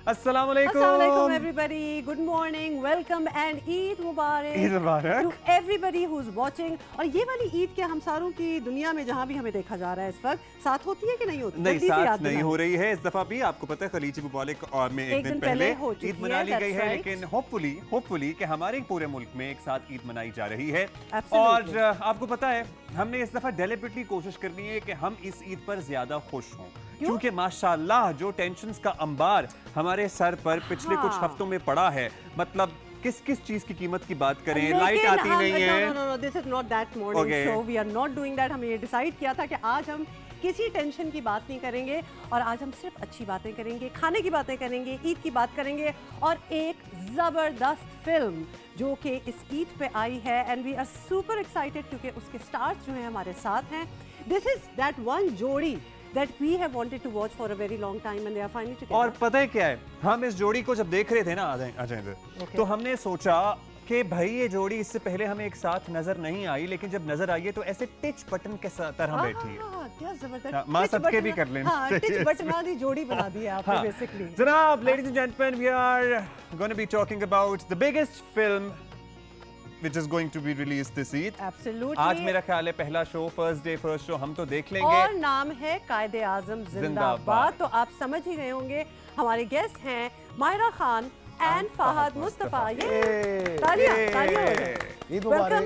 अस्सलाम वालेकुम everybody, good morning, welcome and Eid Mubarak. Eid Mubarak to everybody who's watching. और ये वाली ईद के हम सारों की दुनिया में जहाँ भी हमें देखा जा रहा है इस वक्त साथ होती है कि नहीं होती? नहीं, साथ नहीं हो रही है इस दफा भी। आपको पता है खलीजी मुबारक और में एक दिन पहले ईद मना ली गई है, लेकिन होपफुली कि हमारे पूरे मुल्क में एक साथ ईद मनाई जा रही है। और आपको पता है हमने इस दफा डेलिबरेटली कोशिश करनी है कि हम इस ईद पर ज्यादा खुश हों, क्योंकि माशाल्लाह जो टेंशन्स का अंबार हमारे सर पर पिछले कुछ हफ्तों में पड़ा है, मतलब किस किस चीज की कीमत की बात करें, लाइट आती नहीं है। No, this is not that morning show, we are not doing that. हमने ये डिसाइड किया था कि आज हम किसी टेंशन की बात नहीं करेंगे और आज हम सिर्फ अच्छी बातें करेंगे, खाने की बातें करेंगे, ईद की बात करेंगे और एक जबरदस्त फिल्म जो कि इस ईद पे आई है and we are super excited क्योंकि उसके स्टार्स जो हैं हमारे साथ हैं। दिस इज दैट वन जोड़ी that we have wanted to watch for a very long time and they are finally together. और पता है क्या है, हम इस जोड़ी को जब देख रहे थे ना आ जाए इधर, तो हमने सोचा कि भाई ये जोड़ी इससे पहले हमें एक साथ नजर नहीं आई, लेकिन जब नजर आई है तो ऐसे टिच बटन के तरह बैठी है। क्या जबरदस्त, मां सबके भी कर लेना चाहिए। टिच बटन वाली जोड़ी बना दी है आपने बेसिकली। जनाब, ladies and gentleman, we are going to be talking about the biggest film which is going to be released this Eid. Absolutely. आज मेरा ख्याल है पहला शो, फर्स्ट शो हम तो देख लेंगे। और नाम है कायदे आजम जिंदाबाद। तो आप समझ ही गए होंगे हमारे गेस्ट हैं Mahira Khan and Fahad Mustafa. Welcome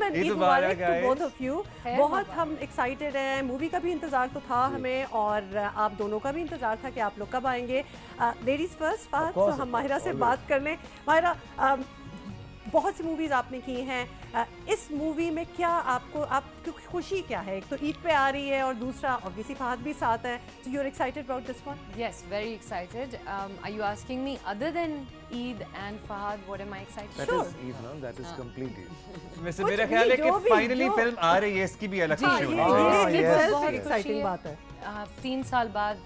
and Eid Mubarak to both of you. बहुत हम एक्साइटेड हैं, मूवी का भी इंतजार तो था हमें और आप दोनों का भी इंतजार था कि आप लोग कब आएंगे। लेडीज फर्स्ट फहद, तो हम माहिरा से बात कर लें। माहिरा, बहुत सी मूवीज आपने की हैं, इस मूवी में क्या आपकी खुशी क्या है? एक तो ईद पे आ रही है और दूसरा ऑब्वियसली फहद भी साथ है, so you're excited about this one? Yes, very excited. Are you asking me other than Eid and Fahad, what am I excited? That is Eid, no? That is complete Eid. वैसे मेरा ख्याल है कि finally film आ रही है, इसकी भी अलग खुशी होनी है। ये बहुत एक्साइटिंग बात है। 3 साल बाद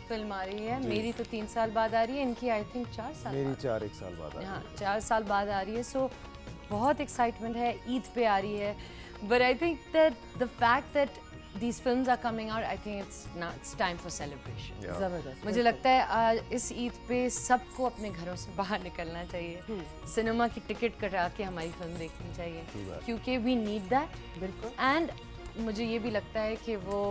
फिल्म आ रही है, मेरी तो 3 साल बाद आ रही है, इनकी आई थिंक 4 साल, मेरी 4 साल बाद आ रही है। हाँ, 4 साल बाद आ रही है, सो बहुत एक्साइटमेंट है, ईद पे आ रही है। But I think that the fact that these films are coming out, I think it's time for celebration. जबरदस्त। मुझे लगता है इस ईद पे सबको अपने घरों से बाहर निकलना चाहिए, सिनेमा की टिकट कटा के हमारी फिल्म देखनी चाहिए, क्योंकि we need that। बिल्कुल। एंड मुझे ये भी लगता है कि वो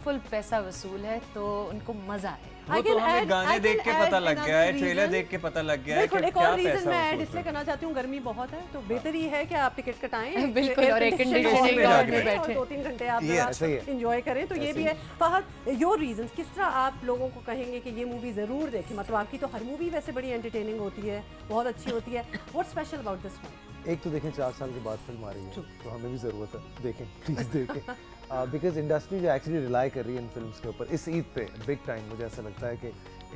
फुल पैसा वसूल है, तो उनको मजा आए। वो तो हमें गाने देख के पता लग गया है, ट्रेलर देख के पता लग गया है कि एक और रीजन मैं ऐड इसलिए करना चाहती हूँ, गर्मी बहुत है तो बेहतर ही है कि आप टिकट कटाएं बिल्कुल, और एक कंडीशनिंग में बैठे 2-3 घंटे आप एंजॉय करें, तो ये भी है। फहद, योर रीजन, किस तरह आप लोगों को कहेंगे कि ये मूवी जरूर देखें? मतलब आपकी तो हर मूवी वैसे बड़ी एंटरटेनिंग होती है, बहुत अच्छी होती है, what's special about this one? एक तो देखें 4 साल के बाद फिल्म आ रही है, तो हमें भी ज़रूरत है, देखें प्लीज़ देखें। बिकॉज इंडस्ट्री जो एक्चुअली रिलाई कर रही है इन फिल्म्स के ऊपर इस ईद पे बिग टाइम, मुझे ऐसा लगता है कि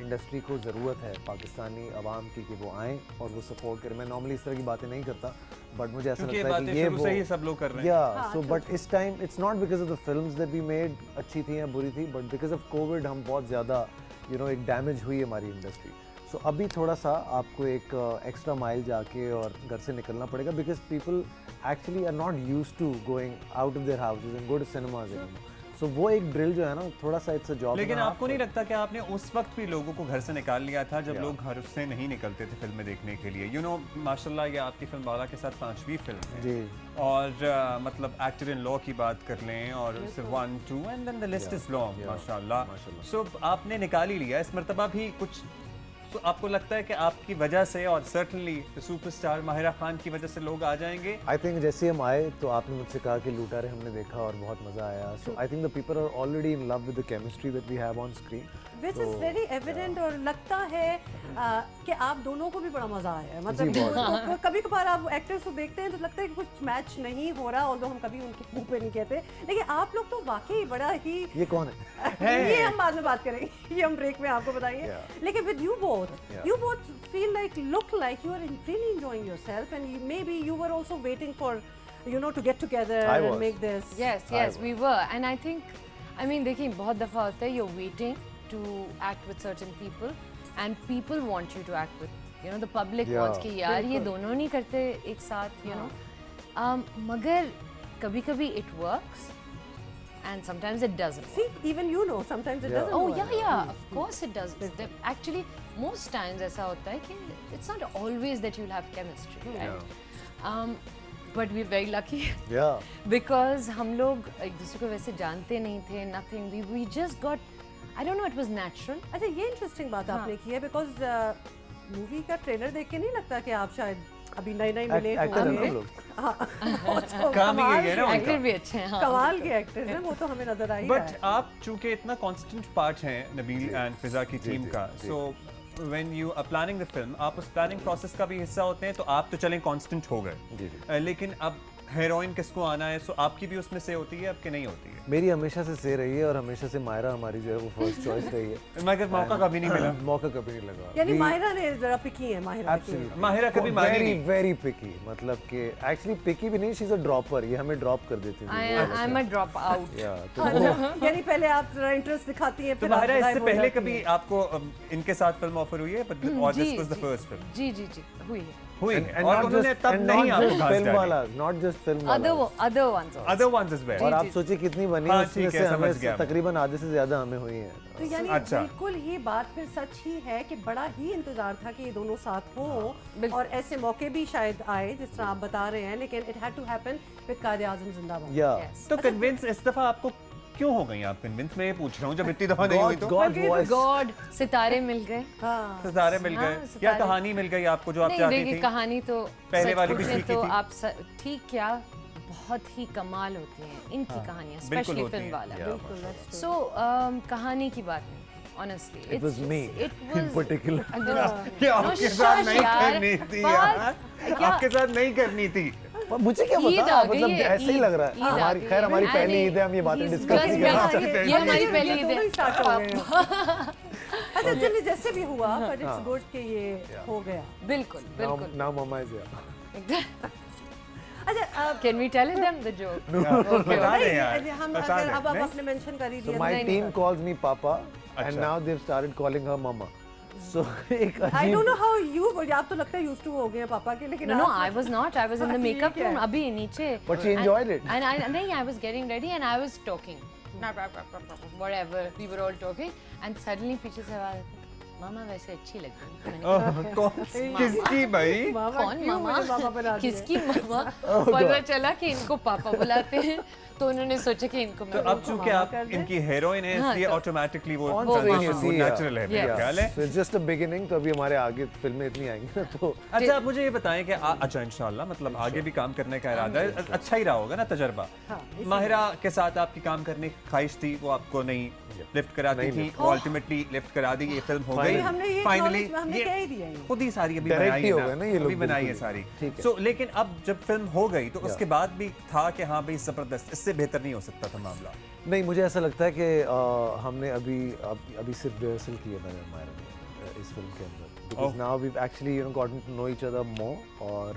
इंडस्ट्री को ज़रूरत है पाकिस्तानी अवाम की कि वो आएँ और वो सपोर्ट करें। मैं नॉर्मली इस तरह की बातें नहीं करता, बट मुझे ऐसा लगता है कि ये वो सही सब लोग कर रहे हैं। या सो बट इस time it's not because of the films that we made अच्छी थी या बुरी थी, बट बिकॉज ऑफ कोविड हम बहुत ज़्यादा एक डैमेज हुई हमारी इंडस्ट्री। सो अभी थोड़ा सा आपको एक एक्स्ट्रा माइल जाके और घर से निकलना पड़ेगा, because people actually are not used to going out of their houses and go to cinemas. So वो एक ड्रिल जो है ना, थोड़ा सा इट्स अ जॉब। लेकिन आपको नहीं लगता कि आपने उस वक्त भी लोगों को घर से निकाल लिया था जब लोग घर से नहीं निकलते थे फिल्में देखने के लिए? माशाल्लाह ये आपकी फिल्म वाला के साथ 5वीं फिल्म है जी, और मतलब एक्टर इन लॉ की बात कर लें और 1, 2 and then the list is long माशाल्लाह। सो आपने निकाल ही लिया इस मर्तबा भी कुछ, तो आपको लगता है कि आपकी वजह से और सर्टनली सुपरस्टार माहिरा खान की वजह से लोग आ जाएंगे? आई थिंक जैसे हम आए तो आपने मुझसे कहा कि लूटा रे हमने देखा और बहुत मजा आया, so I think the people are already in love with the chemistry that we have on screen, which is very evident. और लगता है कि आप दोनों को भी बड़ा मजा आया है। मतलब कभी कभार आप एक्टर्स को देखते हैं तो लगता है कि कुछ मैच नहीं हो रहा, और हम कभी उनके मुंह पे नहीं कहते, लेकिन आप लोग तो वाकई बड़ा ही। ये कौन है? ये हम बाद में बात करेंगे, ये हम ब्रेक में आपको बताएंगे। लेकिन with you both feel look like you are really enjoying yourself, and maybe you were also waiting for to get together and make this. Yes, we were, and I mean देखिए बहुत दफा होता है you're waiting to act with certain people and people want you to act with the public wants कि यार ये दोनों नहीं करते एक साथ मगर कभी-कभी it works and sometimes it doesn't. See, even sometimes it doesn't. Oh yeah, of course it does. Actually most times ऐसा होता है कि it's not always that you'll have chemistry, right? But we're very lucky. Yeah. Because हम लोग एक दूसरे को वैसे जानते नहीं थे, nothing. We just got, I don't know, it was natural. अच्छा, ये interesting बात आपने की है, because मूवी का ट्रेलर देख के नहीं लगता कि आप शायद अभी नए मिले होंगे। एक्टर भी अच्छे हैं, कमाल के एक्टर्स हैं, वो तो हमें नजर आई है। बट आप चूंकि इतना कांस्टेंट पार्ट हैं नबील एंड फिजा की टीम का, so when you are planning the film, आप उस प्लानिंग प्रोसेस का भी हिस्सा होते हैं, तो आप तो चलें कांस्टेंट हो गए, लेकिन अब हीरोइन किसको आना है, सो आपकी भी उसमें से होती है, आपके नहीं होती है? मेरी हमेशा से रही है, और हमेशा से मायरा हमारी जो है वो फर्स्ट चॉइस रही है। मगर मौका कभी नहीं मिला। मौका कभी नहीं लगा। यानी माहिरा ने जरा पिकी है, माहिरा कभी मारी नहीं। वेरी पिकी, मतलब कि एक्चुअली पिकी भी नहीं, शी इज अ ड्रॉपर, ये हमें ड्रॉप कर देती है। I am a drop out. यानी पहले आप जरा इंटरेस्ट दिखाती हैं, फिर माहिरा इससे पहले कभी आपको इनके साथ फिल्म ऑफर हुई है? बट और this was the first film. जी हुई है। और उन्होंने तब नहीं फिल्म वाला, नॉट जस्ट फिल्म वाला, other ones as well। और आप सोचिए कितनी बनी है, उसमें से हमें तकरीबन आधे से ज्यादा हमें हुई है। तो यानी बिल्कुल ही बात फिर सच ही है कि बड़ा ही इंतजार था कि ये दोनों साथ हो, और ऐसे मौके भी शायद आए जिस तरह आप बता रहे हैं, लेकिन it had to happen with Quaid-e-Azam Zindabad. तो कन्विंस इस दफा आपको क्यों हो गई आप कन्विंस? मैं ये पूछ रहा हूँ, जब इतनी दफा नहीं हुई तो गॉड सितारे मिल गए। सितारे मिल गए, क्या कहानी मिल गई आपको जो आप चाहती थी? कहानी तो पहले वाली भी ठीक तो आप ठीक क्या, बहुत ही कमाल होती हैं इनकी कहानियाँ, स्पेशली फिल्म वाला। सो कहानी की बात नहीं, honestly it was me in particular। आपके साथ नहीं करनी थी यार, आपके साथ नहीं करनी थी। मुझे क्या पता, मतलब ऐसे ही लग रहा है। हमारी खैर हमारी पहली ईद है, हम ये बातें डिस्कस नहीं कर रहे। ये हमारी पहली ईद है। अच्छा चलिए, जैसे भी हुआ, बट इट्स गुड कि ये हो गया। बिल्कुल। Now mama is here. अच्छा, can we tell them the joke? बता दें यार, हम अगर अब आपने मेंशन कर ही दिया। So my team calls me Papa, and now they've started calling her Mama. So I don't know how you, आप तो लगता है used to हो गए हैं पापा के, लेकिन no, I was not. I was in the makeup room अभी नीचे. But she enjoyed it. And I was getting ready and I was talking. Whatever, we were all talking, and suddenly पीछे से आवाज आती, मामा वैसे अच्छी लगती है। किसकी भाई? कौन मामा? किसकी मामा? पता चला कि इनको पापा बुलाते हैं, तो उन्होंने सोचा कि इनको तो अब चूंकि आप इनकी हीरोइन हैं, इसलिए ऑटोमेटिकली वो नेचुरल है, मेरा ख्याल है। It's just a beginning, तो अभी हमारे आगे फिल्में इतनी आएंगी ना, तो अच्छा आप मुझे ये बताएं कि अच्छा इंशाल्लाह, मतलब आगे भी काम करने का इरादा है, अच्छा ही रहा होगा ना तजर्बा। माहिरा के साथ आपकी काम करने की ख्वाहिश थी, वो आपको नहीं लिफ्ट कराती थी, वो अल्टीमेटली लिफ्ट करा दी, ये फिल्म हो गई फाइनली। खुद ही सारी अभी बनाई है सारी। सो लेकिन अब जब फिल्म हो गई तो उसके बाद भी था कि हाँ भाई जबरदस्त, इससे बेहतर नहीं हो सकता था मामला। नहीं, मुझे ऐसा लगता है कि हमने अभी सिर्फ रिहर्सल की है मैंने मायरा ने इस फिल्म के अंदर, because now we've actually gotten to know each other more, और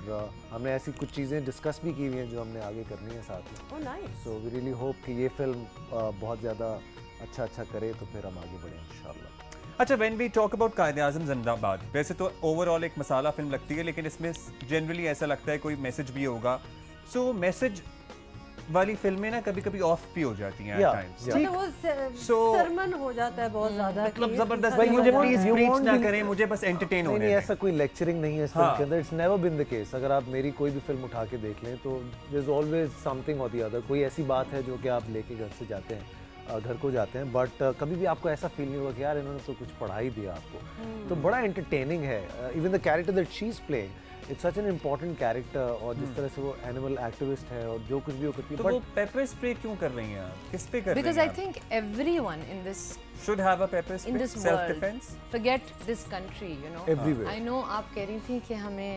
हमने ऐसी कुछ चीज़ें डिस्कस भी की हुई हैं जो हमने आगे करनी है साथ में। Oh nice. So we really hope कि ये फिल्म बहुत ज़्यादा अच्छा करे, तो फिर हम आगे बढ़ें इंशाल्लाह। अच्छा, when we talk about Quaid-e-Azam जिंदाबाद, वैसे तो ओवरऑल एक मसाला फिल्म लगती है, लेकिन इसमें जनरली ऐसा लगता है कोई मैसेज भी होगा। सो मैसेज वाली फिल्में ना कभी-कभी ऑफ भी हो जाती हैं एट टाइम्स। सरमन हो जाता है बहुत ज्यादा, मतलब जबरदस्त भाई, मुझे प्लीज प्रीच ना करें, मुझे बस एंटरटेन होने दें। ऐसा कोई लेक्चरिंग नहीं है इस फिल्म के अंदर, it's never been the case. अगर आप मेरी कोई भी फिल्म उठा के देख लें तो देयर इज ऑलवेज समथिंग और द अदर। कोई ऐसी बात है जो कि आप लेके घर से जाते हैं, घर को जाते हैं, बट कभी भी आपको ऐसा फील नहीं होगा कि यार इन्होंने तो कुछ पढ़ा ही दिया आपको। तो बड़ा एंटरटेनिंग है। Even the character that she is playing, it's such an important character, और जिस तरह से वो एनिमल एक्टिविस्ट है और जो कुछ भी वो करती है। तो वो पेपर स्प्रे क्यों कर रही हैं आप? किस पे कर रही हैं? Because I think everyone in this should have a pepper spray, in this self defense. Forget this country, you know. Everywhere. I know आप कह रही थी कि हमें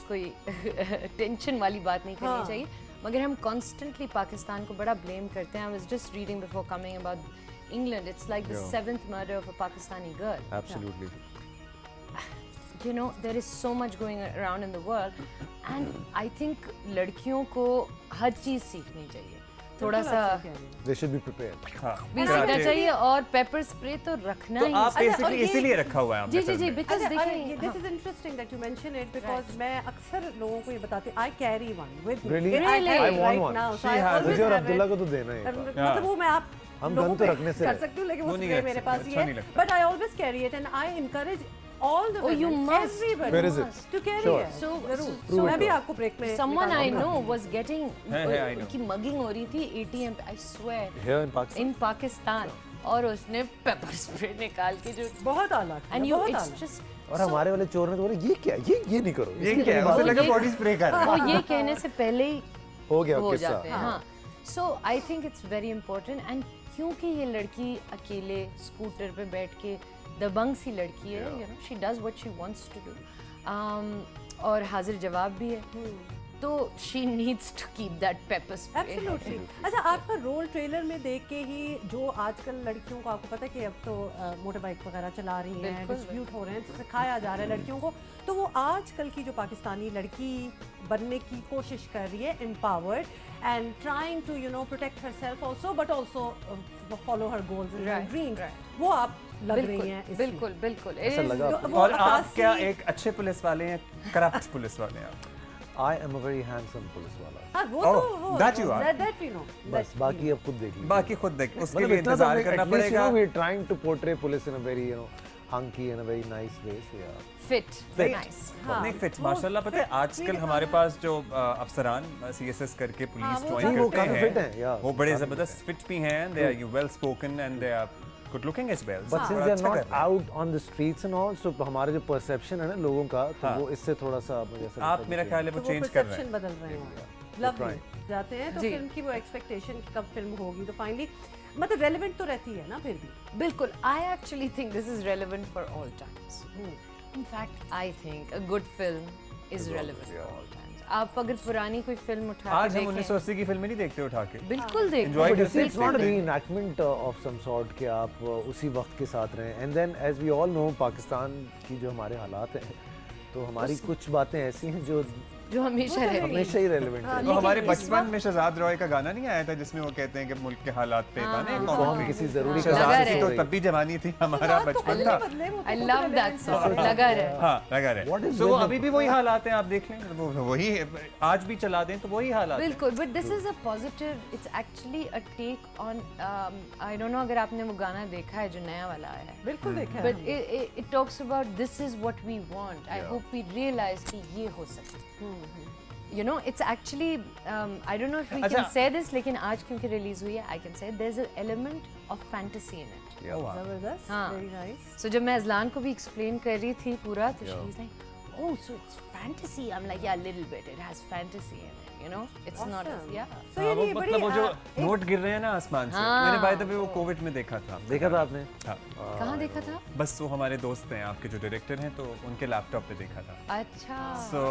कोई टेंशन वाली बात नहीं करनी चाहिए, मगर हम constantly पाकिस्तान को बड़ा blame करते हैं। I was just reading before coming about England. It's like the 7th murder of a Pakistani girl. Absolutely. You know, there is so much going around in the world, and I think लड़कियों को हर चीज़ सीखनी चाहिए, थोड़ा सा They should be prepared. भी सीखना चाहिए, और पेपर स्प्रे तो रखना ही। आप बेसिकली इसीलिए रखा हुआ है आपने। जी, because देखिए, this is interesting that you mention it, because मैं अक्सर लोगों को ये बताती हूँ, I carry one with me. Really? I want one. मुझे और अब्दुल्ला को तो देना है। मतलब वो मैं आप हम गन तो रखने से कर सकती हूँ, लेकिन वो स्प्रे मेरे पास ही है। But I always carry it and I encourage all the women, you must. everybody. Where is it? To carry Sure. it. So मैं भी आपको break में someone I know was getting I know. की mugging हो रही थी ATM पे, I swear. Here in Pakistan. In Pakistan. और उसने पेपर स्प्रे निकाल के जो बहुत आला and you it's just और हमारे वाले चोर ने तो बोला ये क्या, ये नहीं करो, ये क्या है, उसे लगा बॉडी स्प्रे कर रहा है। वो ये कहने से पहले ही हो गया हो किस्सा। जाते हैं। हाँ, so I think it's very important and क्योंकि ये लड़की अकेले स्कूटर पे बैठ के दबंग सी लड़की है, you know, she does what she wants to do, और हाजिर जवाब भी है, तो she needs to keep that pepper spray. Absolutely. अच्छा, आपका रोल ट्रेलर में देख के ही जो आजकल लड़कियों को, आपको पता है कि अब तो मोटर बाइक वगैरह चला रही हैं, डिस्ट्रीब्यूट हो रहे हैं, सिखाया जा रहा है लड़कियों को, तो वो आजकल की जो पाकिस्तानी लड़की बनने की कोशिश कर रही है, empowered and trying to protect herself also, but also follow her goals and her dreams. वो आप लग रही हैं। बिल्कुल बिल्कुल। ऐसा लगा। और आप क्या एक अच्छे पुलिस वाले हैं, करप्ट पुलिस वाले हैं आप? I am a very handsome police वाला। हाँ, वो तो that you are. That we know. बस बाकी अब खुद देख लीजिए। बाकी खुद देख, उसके लिए इंतजार करना पड़ेगा। We are trying to portray police in a very hunky and a very nice way, so yeah. Fit, nice. नहीं फिट, माशाल्लाह। पता है आजकल हमारे पास जो अफसरान CSS करके पुलिस ज्वाइन करते हैं, वो बड़े जबरदस्त फिट भी हैं, they are well spoken and they are good looking as well. But since they are not out on the streets and all, so हमारा जो perception है ना लोगों का, तो वो इससे थोड़ा सा मुझे ऐसा आप मेरा ख्याल है वो चेंज कर रहे हैं, बदल रहे हैं। लवली जाते हैं तो फिल्म की वो एक्सपेक्टेशन कि कब फिल्म होगी, तो फाइनली मतलब रेलेवेंट तो रहती है ना फिर भी। बिल्कुल, I actually think this is relevant for all times. In fact, I think a good film is relevant for all times. आप अगर पुरानी कोई फिल्म उठा के आज हम 1980 की फिल्में नहीं देखते उठा के, बिल्कुल देखते Enjoy हैं। करते हैं। It's not a reenactment of some sort कि आप उसी वक्त के साथ रहें। And then as we all know, Pakistan की जो हमारे हालात हैं, तो हमारी कुछ बातें ऐसी हैं जो हमेशा ही रेलेवेंट है। तो हमारे बचपन में शहजाद रॉय का गाना नहीं आया था जिसमें वो कहते हैं कि मुल्क के हालात पे था ना, कौन किसी जरूरी शहजाद की तो तब भी जवानी थी, हमारा बचपन था। I love that song. लगा रहे। हाँ, लगा रहे। तो अभी भी वही हालात हैं, आप देख लें, वही आज भी चला दें तो वही हालात हैं। बिल्कुल, but this is a positive, it's actually a take on, I don't know अगर आपने वो गाना देखा है जो नया वाला आया है। बिल्कुल देखा है। But it talks about this is what we want. I hope we realize कि ये हो सके। You know, it's actually, I don't know if we can say this, लेकिन आज क्योंकि रिलीज हुई है, I can say there's an element of fantasy in it. जबरदस्त, very nice. So जब मैं अज़लान को भी एक्सप्लेन कर रही थी पूरा, तो she was like, oh, so it's fantasy. I'm like, yeah, a little bit. It has fantasy in it. You know, it's not, yeah. So ये नहीं बड़ी, वो जो नोट गिर रहे हैं ना आसमान से, मैंने बाय द वे वो कोविड में देखा था। देखा था आपने? हाँ। कहाँ देखा था? बस वो हमारे दोस्त हैं आपके जो डायरेक्टर हैं, तो उनके लैपटॉप पे देखा था। अच्छा। So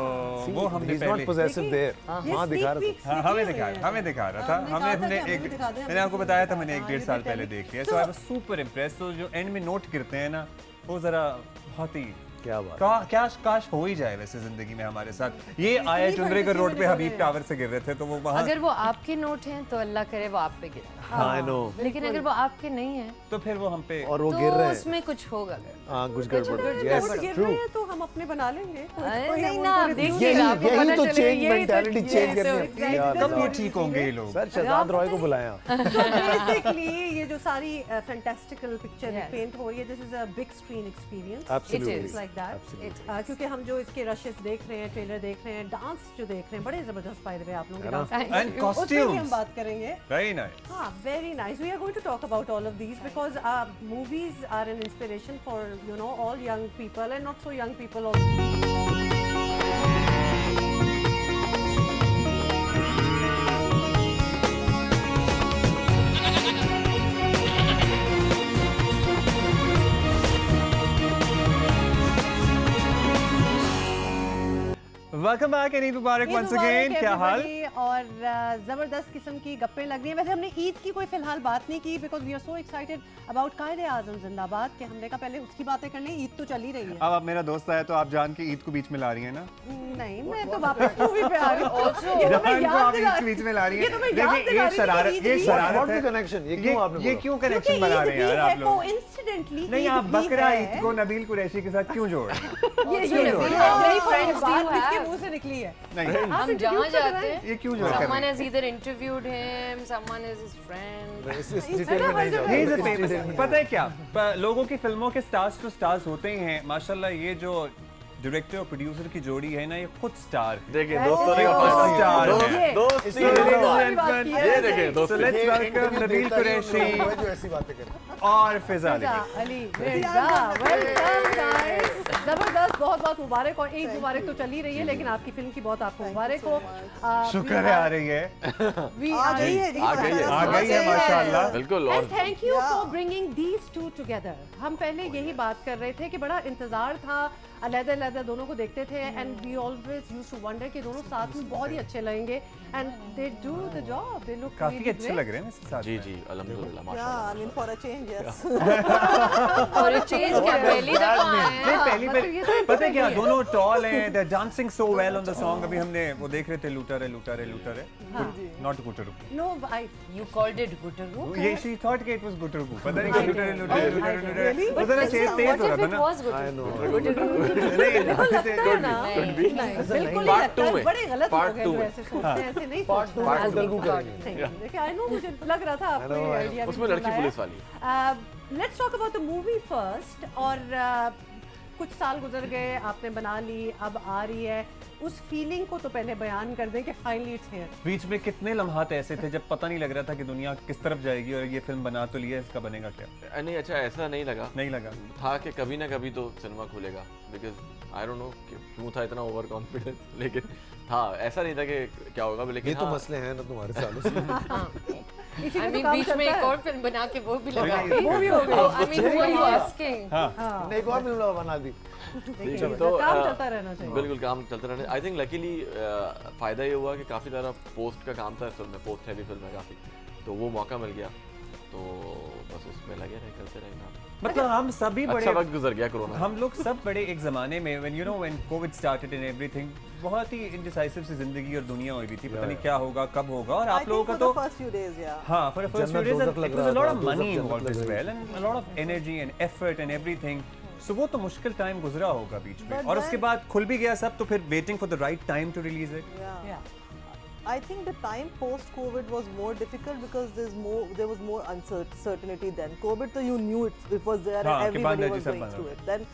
वो हमने He's not possessive there. वहाँ दिखा रहा था। हाँ, हमें दिखा रहा था। मैंने आपको बताया था, मैंने 1-1.5 साल पहले देख लिया। So I was super impressed. तो जो एंड में नोट गिरते हैं ना, वो जरा बहुत ही क्या बात, काश हो ही जाए वैसे जिंदगी में हमारे साथ। ये आया चुंद्रेकर रोड पे हबीब टावर से गिर रहे थे, तो वो वहाँ, अगर वो आपके नोट हैं तो अल्लाह करे वो आप पे गिरे। हाँ, I know. लेकिन अगर वो आपके नहीं हैं तो फिर वो हम पे, और वो गिर रहे हैं, उसमें कुछ होगा। हाँ, कुछ गड़बड़। Yes, true. तो हम अपने बना लेंगे। नहीं ना, देखिए यही तो चेंज मेंटालिटी चेंज करनी है। कब ये ठीक होंगे ये लोग? सर शहजाद रॉय को बुलाया। बेसिकली ये जो सारी फैंटास्टिकल पिक्चर पेंट हो रही है, this is a big screen experience. Absolutely. Like that. क्योंकि हम जो इसके रशेस देख रहे हैं, ट्रेलर देख रहे हैं, डांस जो देख रहे हैं, बड़े जबरदस्त बाय द वे आप लोगों के डांस एंड कॉस्ट्यूम्स, हम बात करेंगे। Very nice. हाँ, very nice. We are going to talk about all of these because movies are an inspiration for all young people and not so young people also. Welcome back and Eid Mubarak once again. क्या हाल? और जबरदस्त किस्म की गप्पें लग रही हैं। वैसे हमने ईद की कोई फिलहाल बात नहीं की because we are so excited about Quaid-e-Azam Zindabad कि हमने कहा पहले उसकी बातें करनी, ईद तो चल ही रही है। अब आप मेरा दोस्त आया तो आप जान के ईद को बीच में ला रही हैं ना? नहीं, मैं तो वापस मूवी पे आ रही हूं। ये तो मैं याद दिला बीच में ला रही हैं। देखिए ये शरारत है कनेक्शन। ये क्यों कनेक्शन बना रहे हैं यार आप लोग? कोइंसिडेंटली नहीं, आप बकरा ईद को नबील कुरैशी के साथ क्यों जोड़? ये फ्रेंड्स इसके मुंह से निकली है। नहीं, हम जहाँ जाते हैं ये क्यों जो है? Someone has either interviewed him, someone is his friend. पता है क्या, लोगों की फिल्मों के स्टार्स तो स्टार्स होते ही हैं। माशाल्लाह ये जो डायरेक्टर और प्रोड्यूसर की जोड़ी है ना, ये खुद स्टार है। देखिए दोस्तों ने स्टार है। दोस्त ये देखिए दोस्तों, लेट्स वेलकम नबील कुरैशी जो ऐसी बातें करे और फिजा अली। वेलकम गाइस, जबरदस्त, बहुत बहुत मुबारक। और ईद मुबारक तो चल ही रही है, लेकिन आपकी फिल्म की बहुत आपको मुबारक हो। शुक्र है आ रही है, आ गई है माशाल्लाह। बिल्कुल। और thank you for bringing these two together. हम पहले यही बात कर रहे थे कि बड़ा इंतजार था, अलग-अलग दोनों को देखते थे, and we always used to wonder कि दोनों साथ में बहुत ही अच्छे लगेंगे, and they do the job, they look काफी अच्छे लग रहे हैं इसके साथ। जी जी अल्हम्दुलिल्लाह माशाल्लाह। I mean for a change, yes. और चेंज क्या पहली दफा नहीं, पहली बार पता है क्या, दोनों टॉल हैं, they are dancing so well on the song. अभी हमने वो देख रहे थे, लूटर है नॉट गुटरू। No I You called it गुटरू? ये शी थॉट कि इट वाज गुटरू, पता नहीं कि लूटर है। वो जरा तेज हो रहा था ना। आई नो बिल्कुल पार्ट 2 में, बड़े गलत पार्ट लोग 2 हैं में ऐसे सोचते हैं, ऐसे नहीं पार्ट सोचते। 2 में गुटरू करेंगे। देखिए आई नो, मुझे लग रहा था आपको ये आइडिया उसमें लड़की पुलिस वाली। Let's talk about the movie first. और कुछ साल गुजर गए, आपने बना ली, अब आ रही है, उस फीलिंग को तो पहले बयान कर दें कि फाइनली इट्स हियर। बीच में कितने लम्हात ऐसे थे जब पता नहीं लग रहा था कि दुनिया किस तरफ जाएगी, और ये फिल्म बना तो लिया, इसका बनेगा क्या? नहीं अच्छा ऐसा नहीं लगा था कि कभी ना कभी तो सिनेमा खुलेगा, बिकॉज आई डोंट नो क्यों था इतना ओवर कॉन्फिडेंस, लेकिन था, ऐसा नहीं था कि क्या होगा, लेकिन ये तो मसले हैं ना तुम्हारे सालों से। I mean बीच में एक और फिल्म बना के वो भी लगा दी, वो भी हो गई। I mean who are you asking? नहीं, एक और फिल्म बना दी। तो काम चलता रहना चाहिए। बिल्कुल काम चलता रहना। आई थिंक लकीली फायदा ये हुआ कि काफ़ी ज़्यादा पोस्ट का काम था इस फिल्म में, पोस्ट हैवी फिल्म है काफ़ी, तो वो मौका मिल गया, तो बस उसमें लगे रहे, करते रहे काम। मतलब हम सभी बड़े, अच्छा वक्त गुजर गया कोरोना। हम लोग सब बड़े एक ज़माने में when Covid started and everything, बहुत ही इंडिसाइसिव सी जिंदगी और दुनिया हुई थी, पता नहीं क्या होगा, कब होगा। और आप लोगों का तो फर्स्ट फ्यू डेज हाँ, for the first few days it was a lot of money involved as well, and a lot of energy and effort and everything. So वो तो मुश्किल टाइम गुजरा होगा बीच में, और उसके बाद खुल भी गया सब, तो फिर waiting for the right time to release it. I think the time post COVID was more difficult because there was more uncertainty then. COVID, so you knew it was there and everybody was going through it. Then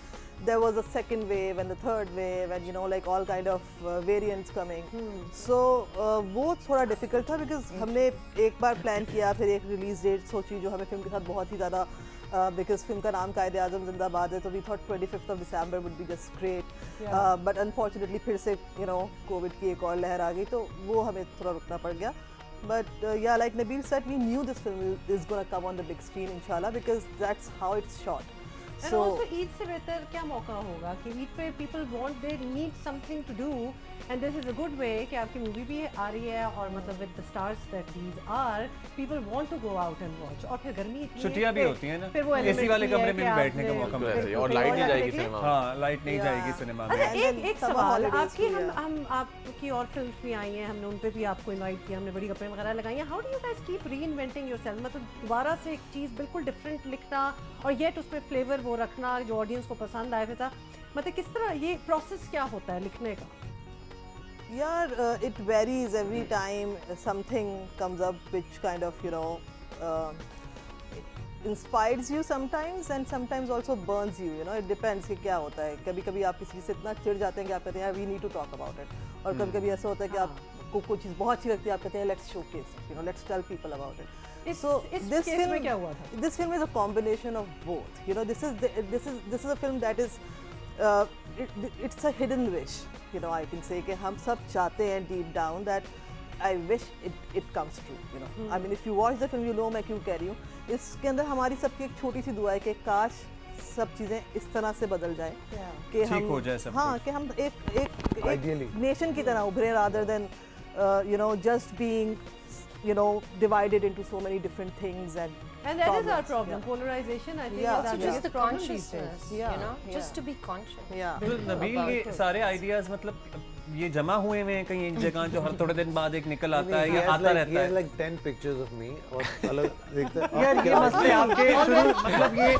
there was a second wave and the third wave and like all kind of variants coming. So वो थोड़ा difficult था because हमने एक बार plan किया, फिर एक release date सोची जो हमें फिल्म के साथ बहुत ही ज़्यादा because फिल्म का नाम कायदे आज़म जिंदाबाद है, तो we thought 25th of December would be just great. But unfortunately फिर से कोविड की एक और लहर आ गई, तो वो हमें थोड़ा रुकना पड़ गया. But yeah, like Nabil said, we knew this film is gonna come on the big screen inshallah because that's how it's shot. And also Eid से बेहतर क्या मौका होगा कि ईद पे people want, they need something to do, and this is a good way कि आपकी movie भी आ रही है, और मतलब with the stars that these are, people want to go out and watch. और फिर गर्मी इतनी है, छुट्टियां भी होती हैं ना, फिर वो एसी वाले कमरे में बैठने का मौका मिलता है, और लाइट नहीं जाएगी सिनेमा में। हाँ, लाइट नहीं जाएगी सिनेमा में। अच्छा, एक सवाल आपकी, हम आपकी और फिल्म्स भी आई हैं, हमने उन पे भी आपको इनवाइट किया, हमने बड़ी कपड़े वगैरह लगाई हैं। How do you guys keep reinventing yourself? मतलब दोबारा से एक चीज़ बिल्कुल डिफरेंट लिखना और येट उसमें फ्लेवर वो रखना जो ऑडियंस को पसंद आए था, मतलब किस तरह ये प्रोसेस क्या होता है लिखने का? Yeah, it varies every time. Something comes up which kind of inspires you sometimes and sometimes also burns you. It depends कि क्या होता है. कभी-कभी आप किसी से इतना चिढ़ जाते हैं कि आप कहते हैं we need to talk about it. और कभी-कभी ऐसा होता है कि आपको कोई चीज़ बहुत अच्छी लगती है, आप कहते हैं let's showcase it. Let's tell people about it. So this film में क्या हुआ था? This film is a combination of both. This is a film that is it's a hidden wish. I can say कि हम सब चाहते हैं deep down that I wish it comes true. I mean, if you watch the film, you know मैं क्यों कह रही हूँ. इसके अंदर हमारी सबकी एक छोटी सी दुआ है कि काश सब चीज़ें इस तरह से बदल जाएं कि हम हो जाए सब, हाँ, कि हम एक नेशन की तरह उभरे rather than just being divided into so many different things and that is our problem. Polarization, I think, is just the problem consciousness, just to be conscious. तो नबील, ये सारे आइडियाज मतलब ये जमा हुए हैं कहीं एक जगह जो हर थोड़े दिन बाद एक निकल आता है या आता रहता है? like 10 pictures of me और अलग देखते हैं यार ये मसले आपके शुरू मतलब ये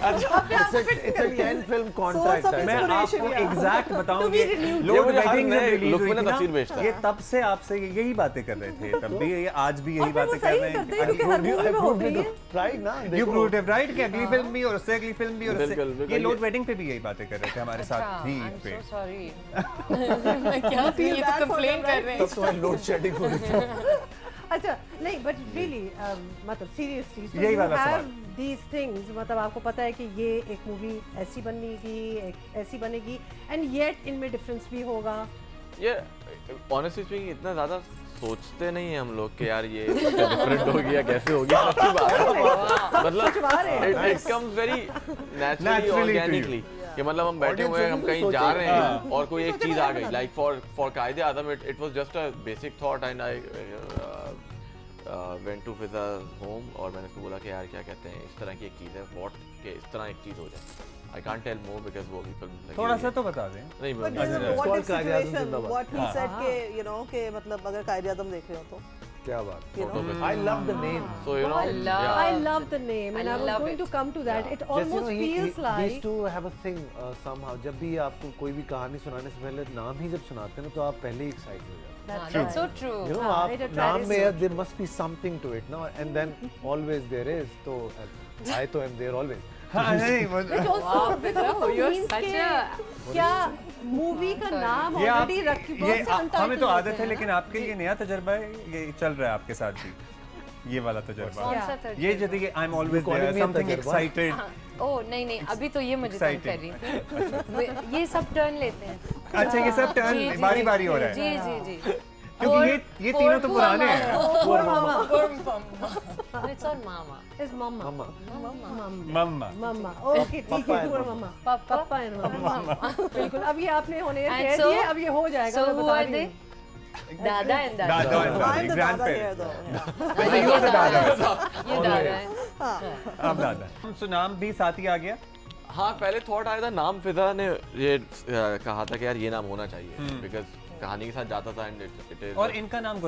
it's a 10 film contract मैं आपको एग्जैक्ट बताऊं ये लोड वेडिंग जब रिलीज हुई थी ना ये तब से आपसे यही बातें कर रहे थे तब भी ये आज भी यही बातें कर रहे हैं राइट ना यू प्रूव्ड इट राइट कि अगली फिल्म भी और उससे अगली फिल्म भी और उससे ये लोड वेडिंग पे भी यही बातें कर रहे थे हमारे साथ ही पे सॉरी क्या थी ये तो कंप्लेन कर रहे हैं तब तो लोड शेडिंग हो रही थी अच्छा नहीं बट रियली मतलब सीरियसली यही वाला सवाल दीज थिंग्स मतलब आपको पता है कि ये एक मूवी ऐसी बनेगी एक ऐसी बनेगी एंड येट इनमें डिफरेंस भी होगा ये ऑनेस्टली स्पीकिंग इतना ज्यादा सोचते नहीं है हम लोग कि यार ये डिफरेंट होगी या कैसे होगी अच्छी बात है मतलब it comes very naturally organically कि मतलब हम बैठे हुए हैं हम कहीं जा रहे हैं और कोई एक चीज आ गई लाइक फॉर कायदे आदम it was just a basic thought and I went to Fiza's home और मैंने उसको बोला कि यार क्या कहते हैं इस तरह की एक चीज है व्हाट के इस तरह एक चीज हो जाए I can't tell more because वो भी फिल्म थोड़ा सा तो बता दें नहीं what he said के you know के मतलब अगर कायदे आज़म देख रहे हो तो क्या बात I love the name so you know I love the name and I was going to come to that it almost feels like these two have a thing somehow जब भी आपको कोई भी कहानी सुनाने से पहले नाम ही जब सुनाते हैं तो आप पहले ही excited हो जाते हैं That's so true you know आप नाम में there must be something to it no and then always there is तो I तो am there always which also means क्या मूवी का नाम ऑलरेडी रखी हमें तो आदत है लेकिन आपके लिए नया तजुर्बा है ये चल रहा है आपके साथ भी ये वाला तजुर्बा ये जैसे कि I am always there something excited oh नहीं अभी तो ये मुझे तंग कर रही थी ये सब टर्न लेते हैं अच्छा ये सब टर्न बारी बारी हो रहा है जी क्योंकि ये तीनों तो पुराने हैं It's on mama. It's mama. Mama okay ठीक है पूरा मम्मा पापा एंड मम्मा बिल्कुल अब ये आपने होने कह दिए अब ये हो जाएगा So who are they? दादा एंड दादा I'm the dada here though वैसे ये तो दादा ये दादा है अब दादा तो नाम भी साथ ही आ गया हाँ पहले थॉट आया था नाम फिजा ने ये कहा था कि यार ये नाम होना चाहिए बिकॉज कहानी के साथ जाता था एंड इट इज और इनका नाम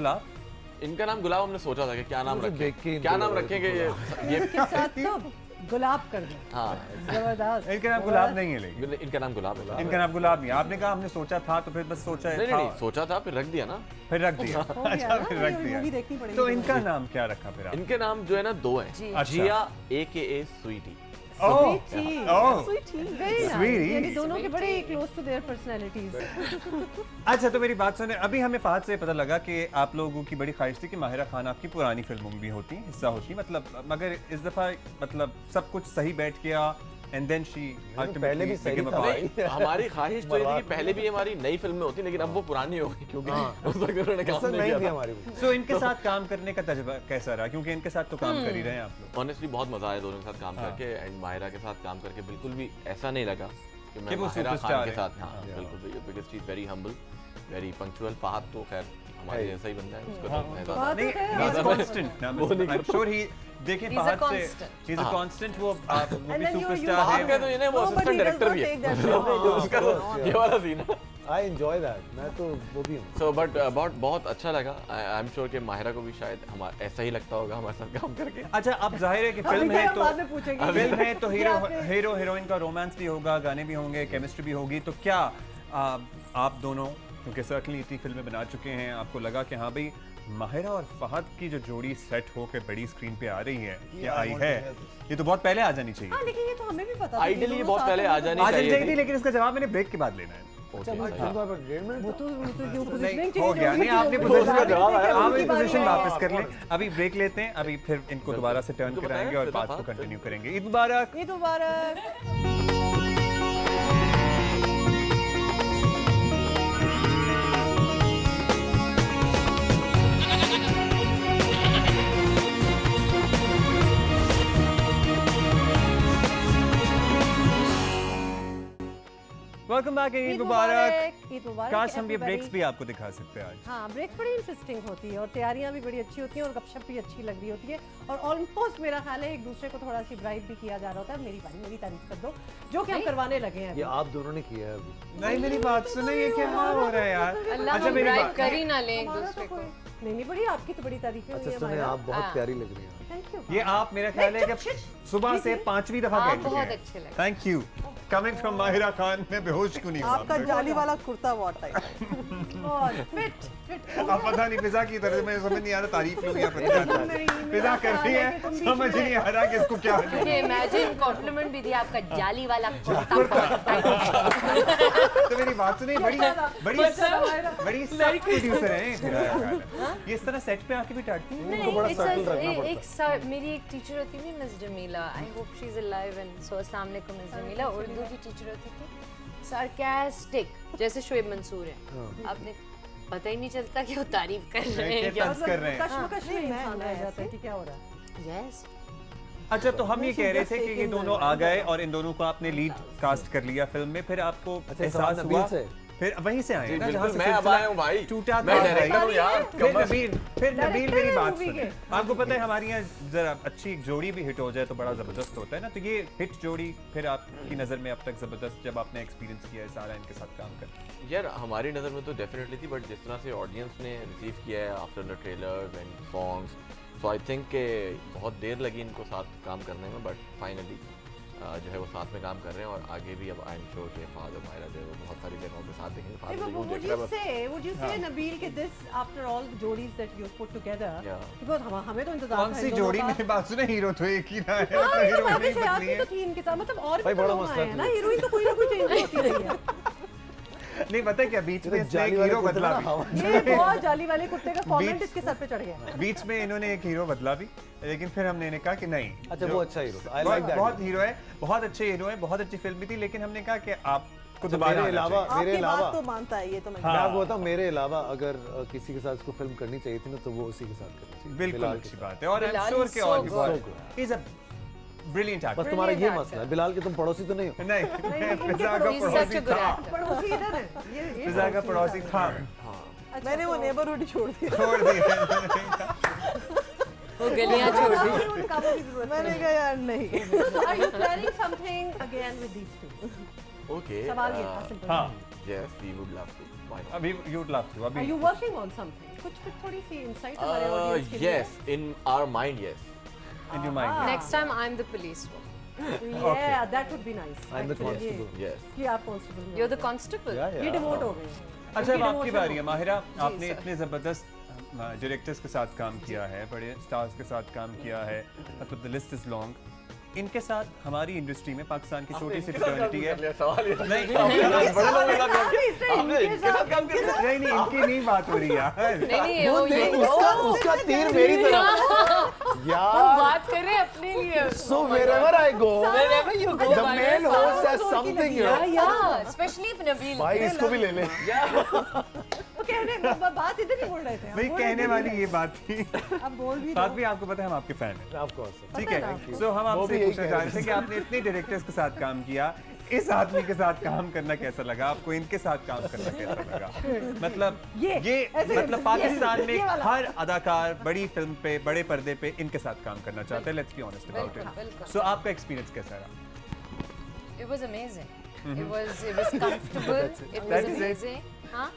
गुलाब हमने सोचा था कि क्या नाम रखेंगे ये के साथ तो गुलाब कर दो हाँ जबरदस्त इनका नाम गुलाब नहीं है लेकिन इनका नाम गुलाब है इनका नाम गुलाब नहीं आपने कहा हमने सोचा था तो फिर बस सोचा है नहीं सोचा था फिर रख दिया ना फिर रख दिया अच्छा फिर रख दिया तो इनका नाम क्या रखा फिर इनके नाम जो है ना दो हैं जिया AKA स्वीटी यानी दोनों के बड़े क्लोज टू देयर पर्सनालिटीज अच्छा तो मेरी बात सुने अभी हमें फात से पता लगा कि आप लोगों की बड़ी ख्वाहिश थी कि माहिरा खान आपकी पुरानी फिल्मों में भी होती हिस्सा होती मतलब मगर इस दफा मतलब सब कुछ सही बैठ गया एंड देन शी पहले भी सही था हमारी ख्वाहिश तो थी कि पहले भी हमारी नई फिल्म में होती लेकिन अब वो पुरानी हो गई क्योंकि उस वक्त उन्होंने काम नहीं किया हमारी सो इनके साथ काम करने का तजुर्बा कैसा रहा क्योंकि इनके साथ तो काम कर ही रहे हैं आप लोग ऑनेस्टली बहुत मजा आया दोनों के साथ काम करके एंड माहिरा के साथ काम करके बिल्कुल भी ऐसा नहीं लगा कि मैं माहिरा खान के साथ हाँ बिल्कुल because she is very humble very punctual Fahad तो खैर हमारे जैसा ही बंदा है उसको तो मैं ज़्यादा नहीं कांस्टेंट आई एम श्योर ही देखिए फहद से ही इज अ कांस्टेंट वो भी सुपरस्टार है का तो ये नहीं वो असिस्टेंट डायरेक्टर भी है उसका तो ये वाला सीन है I enjoy that मैं तो वो भी हूँ so but बहुत अच्छा लगा I am sure कि माहिरा को भी शायद हमारा ऐसा ही लगता होगा हमारे साथ काम करके अच्छा अब जाहिर है कि फिल्म है तो हीरो हीरोइन का रोमांस भी होगा गाने भी होंगे केमिस्ट्री भी होगी तो क्या आप दोनों क्योंकि सर्टनली इतनी फिल्में बना चुके हैं आपको लगा कि हाँ भाई माहिरा और फहद की जो जोड़ी सेट होकर बड़ी स्क्रीन पे आ रही है या आई है ये तो बहुत पहले आ जानी चाहिए हाँ, लेकिन ये तो हमें भी पता था आइडियली ये बहुत पहले आ जानी चाहिए थी लेकिन इसका जवाब मैंने ब्रेक के बाद लेना है हो गया नहीं आपने पोजीशन वापस कर ले अभी ब्रेक लेते हैं अभी फिर इनको दोबारा से टर्न कराएंगे और बात को कंटिन्यू करेंगे ईद मुबारक वेलकम बैक, ईद मुबारक। ईद मुबारक। काश हम ये ब्रेक्स भी आपको दिखा सकते हैं आज। हाँ, ब्रेक्स बड़ी इंटरेस्टिंग होती है और तैयारियां भी बड़ी अच्छी होती हैं और गपशप भी अच्छी लग रही होती है और ऑलमोस्ट मेरा ख्याल है एक दूसरे को थोड़ा सी ब्राइब भी किया जा रहा होता है। मेरी बारी, मेरी तारीफ कर दो, जो कि हम करवाने लगे हैं। ये आप दोनों ने किया है अभी। नहीं, मेरी बात सुनो, ये क्या हो रहा है यार? अच्छा, मेरी बात कर ही ना ले एक दूसरे को। नहीं बड़ी, आपकी तो बड़ी तारीफें हुई हैं। सुने, आप बहुत प्यारी लग रही हैं। Thank you. ये आप, मेरा ख्याल है कि सुबह से 5वीं दफा कह चुके हैं। बहुत अच्छे लगे। Thank you. Coming from Mahira Khan, मैं बेहोश क्यों नहीं हुआ? आपका जाली वाला कुर्ता बहुत टाइट है और फिट फिट। अब पता नहीं फिजा की तरफ में समझ नहीं आ रहा, तारीफ क्यों या फिजा कर रही है, समझ नहीं आ रहा कि इसको क्या है। इमेजिन कॉम्प्लीमेंट भी दिया, आपका जाली वाला कुर्ता। तो मेरी बात सुनिए, बड़ी बड़ी सख्त प्रोड्यूसर हैं। ये इस तरह सेट पे आके भी डांटती हैं। उनको बड़ा सर्कल रखना पड़ता है। मेरी एक टीचर होती थी miss Jamila, I hope she is alive and so अस्सलाम वालेकुम मिस जमीला। उर्दू की टीचर होती थी, सार्कास्टिक, जैसे शोएब मंसूर है। आपने पता ही नहीं चलता कि वो तारीफ कर रहे हैं क्या कर रहे हैं। कश्मकश में इंसान रह जाता है कि क्या हो रहा है। यस। अच्छा, तो हम ये कह रहे थे कि ये दोनों आ गए और इन दोनों को आपने लीड कास्ट कर लिया फिल्म में, फिर आपको एहसास हुआ, फिर वहीं से आए ना जहाँ से मैं अब आया हूँ भाई, टूटा मैं डायरेक्टर हूँ यार। फिर नबील मेरी बात सुने। आपको पता है हमारी यहाँ जरा अच्छी एक जोड़ी भी हिट हो जाए तो बड़ा जबरदस्त होता है ना, तो ये हिट जोड़ी फिर आपकी नजर में अब तक जबरदस्त जब आपने एक्सपीरियंस किया है सारा इनके साथ काम कर? यार हमारी नज़र में तो डेफिनेटली थी, बट जिस तरह से ऑडियंस ने रिसीव किया है after the trailer and songs, so I think के बहुत देर लगी इनको साथ काम करने में, बट फाइनली जो है वो साथ में काम कर रहे हैं और आगे भी अब आई एम श्योर कि फादर मायरा जो है वो बहुत सारी जगहों पे साथ देखेंगे। Would you say नबील कि this after all the जोड़ीज that you put together, because हमें तो इंतजार था। कौन सी जोड़ी? मेरी बात सुने, हीरो तो एक ही ना है, हीरोइन नहीं बदली है। तो थी इनके साथ, मतलब और भी बड़ा मसला है ना, हीरोइन तो कोई ना कोई चेंज होती रही है। नहीं पता क्या, बीच में एक हीरो बदला भी। ये बहुत जाली वाले कुत्ते का कमेंट इसके सर पे चढ़ गया। बीच में इन्होंने एक हीरो बदला भी, लेकिन फिर हमने कहा कि नहीं, अच्छा वो अच्छा हीरो, आई लाइक दैट। बहुत हीरो है, बहुत अच्छे हीरो है, बहुत अच्छी फिल्म भी थी, लेकिन हमने कहा कि आप मेरे अलावा तो मानता है ये तो मैं आपको बताऊं, मेरे अलावा अगर किसी के साथ इसको फिल्म करनी चाहिए थी ना तो वो उसी के साथ करनी चाहिए। बिल्कुल अच्छी बात है और आई एम श्योर कि और भी बहुत इज अ ब्रिलियंट एक्टर। बस तुम्हारा ये मसला है, बिलाल के तुम पड़ोसी तो नहीं हो। नहीं, फिजा का पड़ोसी था। पड़ोसी इधर है, फिजा का पड़ोसी था। मैंने वो नेबरहुड छोड़ दिया। वो गलियां छोड़ दी। मैंने कहा यार नहीं। Are you planning something again with these two? Okay. सवाल ये था सिंपल। हाँ। Yes, we would love to. Why not? अभी you would love to. Are you working on something? कुछ थोड़ी सी insight हमारे audience के लिए। Yes, in our mind, yes. In your mind. Next time I'm the police one. Yeah, that would be nice. I'm the constable. Yes. कि आप constable। You're the constable. ये demote हो गए। अच्छा, अब आपकी बारी है माहिरा। आपने इतने जबरदस्त डायरेक्टर्स के साथ काम किया है, बड़े स्टार्स के साथ काम किया है, मतलब द लिस्ट इज लॉन्ग। इनके साथ हमारी इंडस्ट्री में पाकिस्तान की छोटी सी फ्रेटर्निटी है। नहीं, इनकी नहीं बात हो रही यार। नहीं, उसका तीर मेरी तरफ यार। बात कर रहे हैं अपने लिए। So wherever I go, wherever you go, the main host has something here. Yeah, especially if Nabil. भाई इसको भी ले ले। कहने बात इधर ही बोल रहे थे। भाई कहने वाली ये बात थी। अब बोल भी बात भी आपको पता है हम आपके फैन हैं। आपको ठीक है, सो हम आपसे पूछना चाह रहे थे कि आपने इतने डायरेक्टर्स के साथ काम किया, इस आदमी के साथ काम करना कैसा लगा आपको? इनके साथ काम करना कैसा लगा? मतलब ये मतलब पाकिस्तान में हर अदाकार बड़ी फिल्म पे, बड़े पर्दे पे इनके साथ काम करना चाहते हैं। Let's be honest about it. So आपका एक्सपीरियंस कैसा रहा? It was amazing. It was comfortable. It was amazing. हाँ?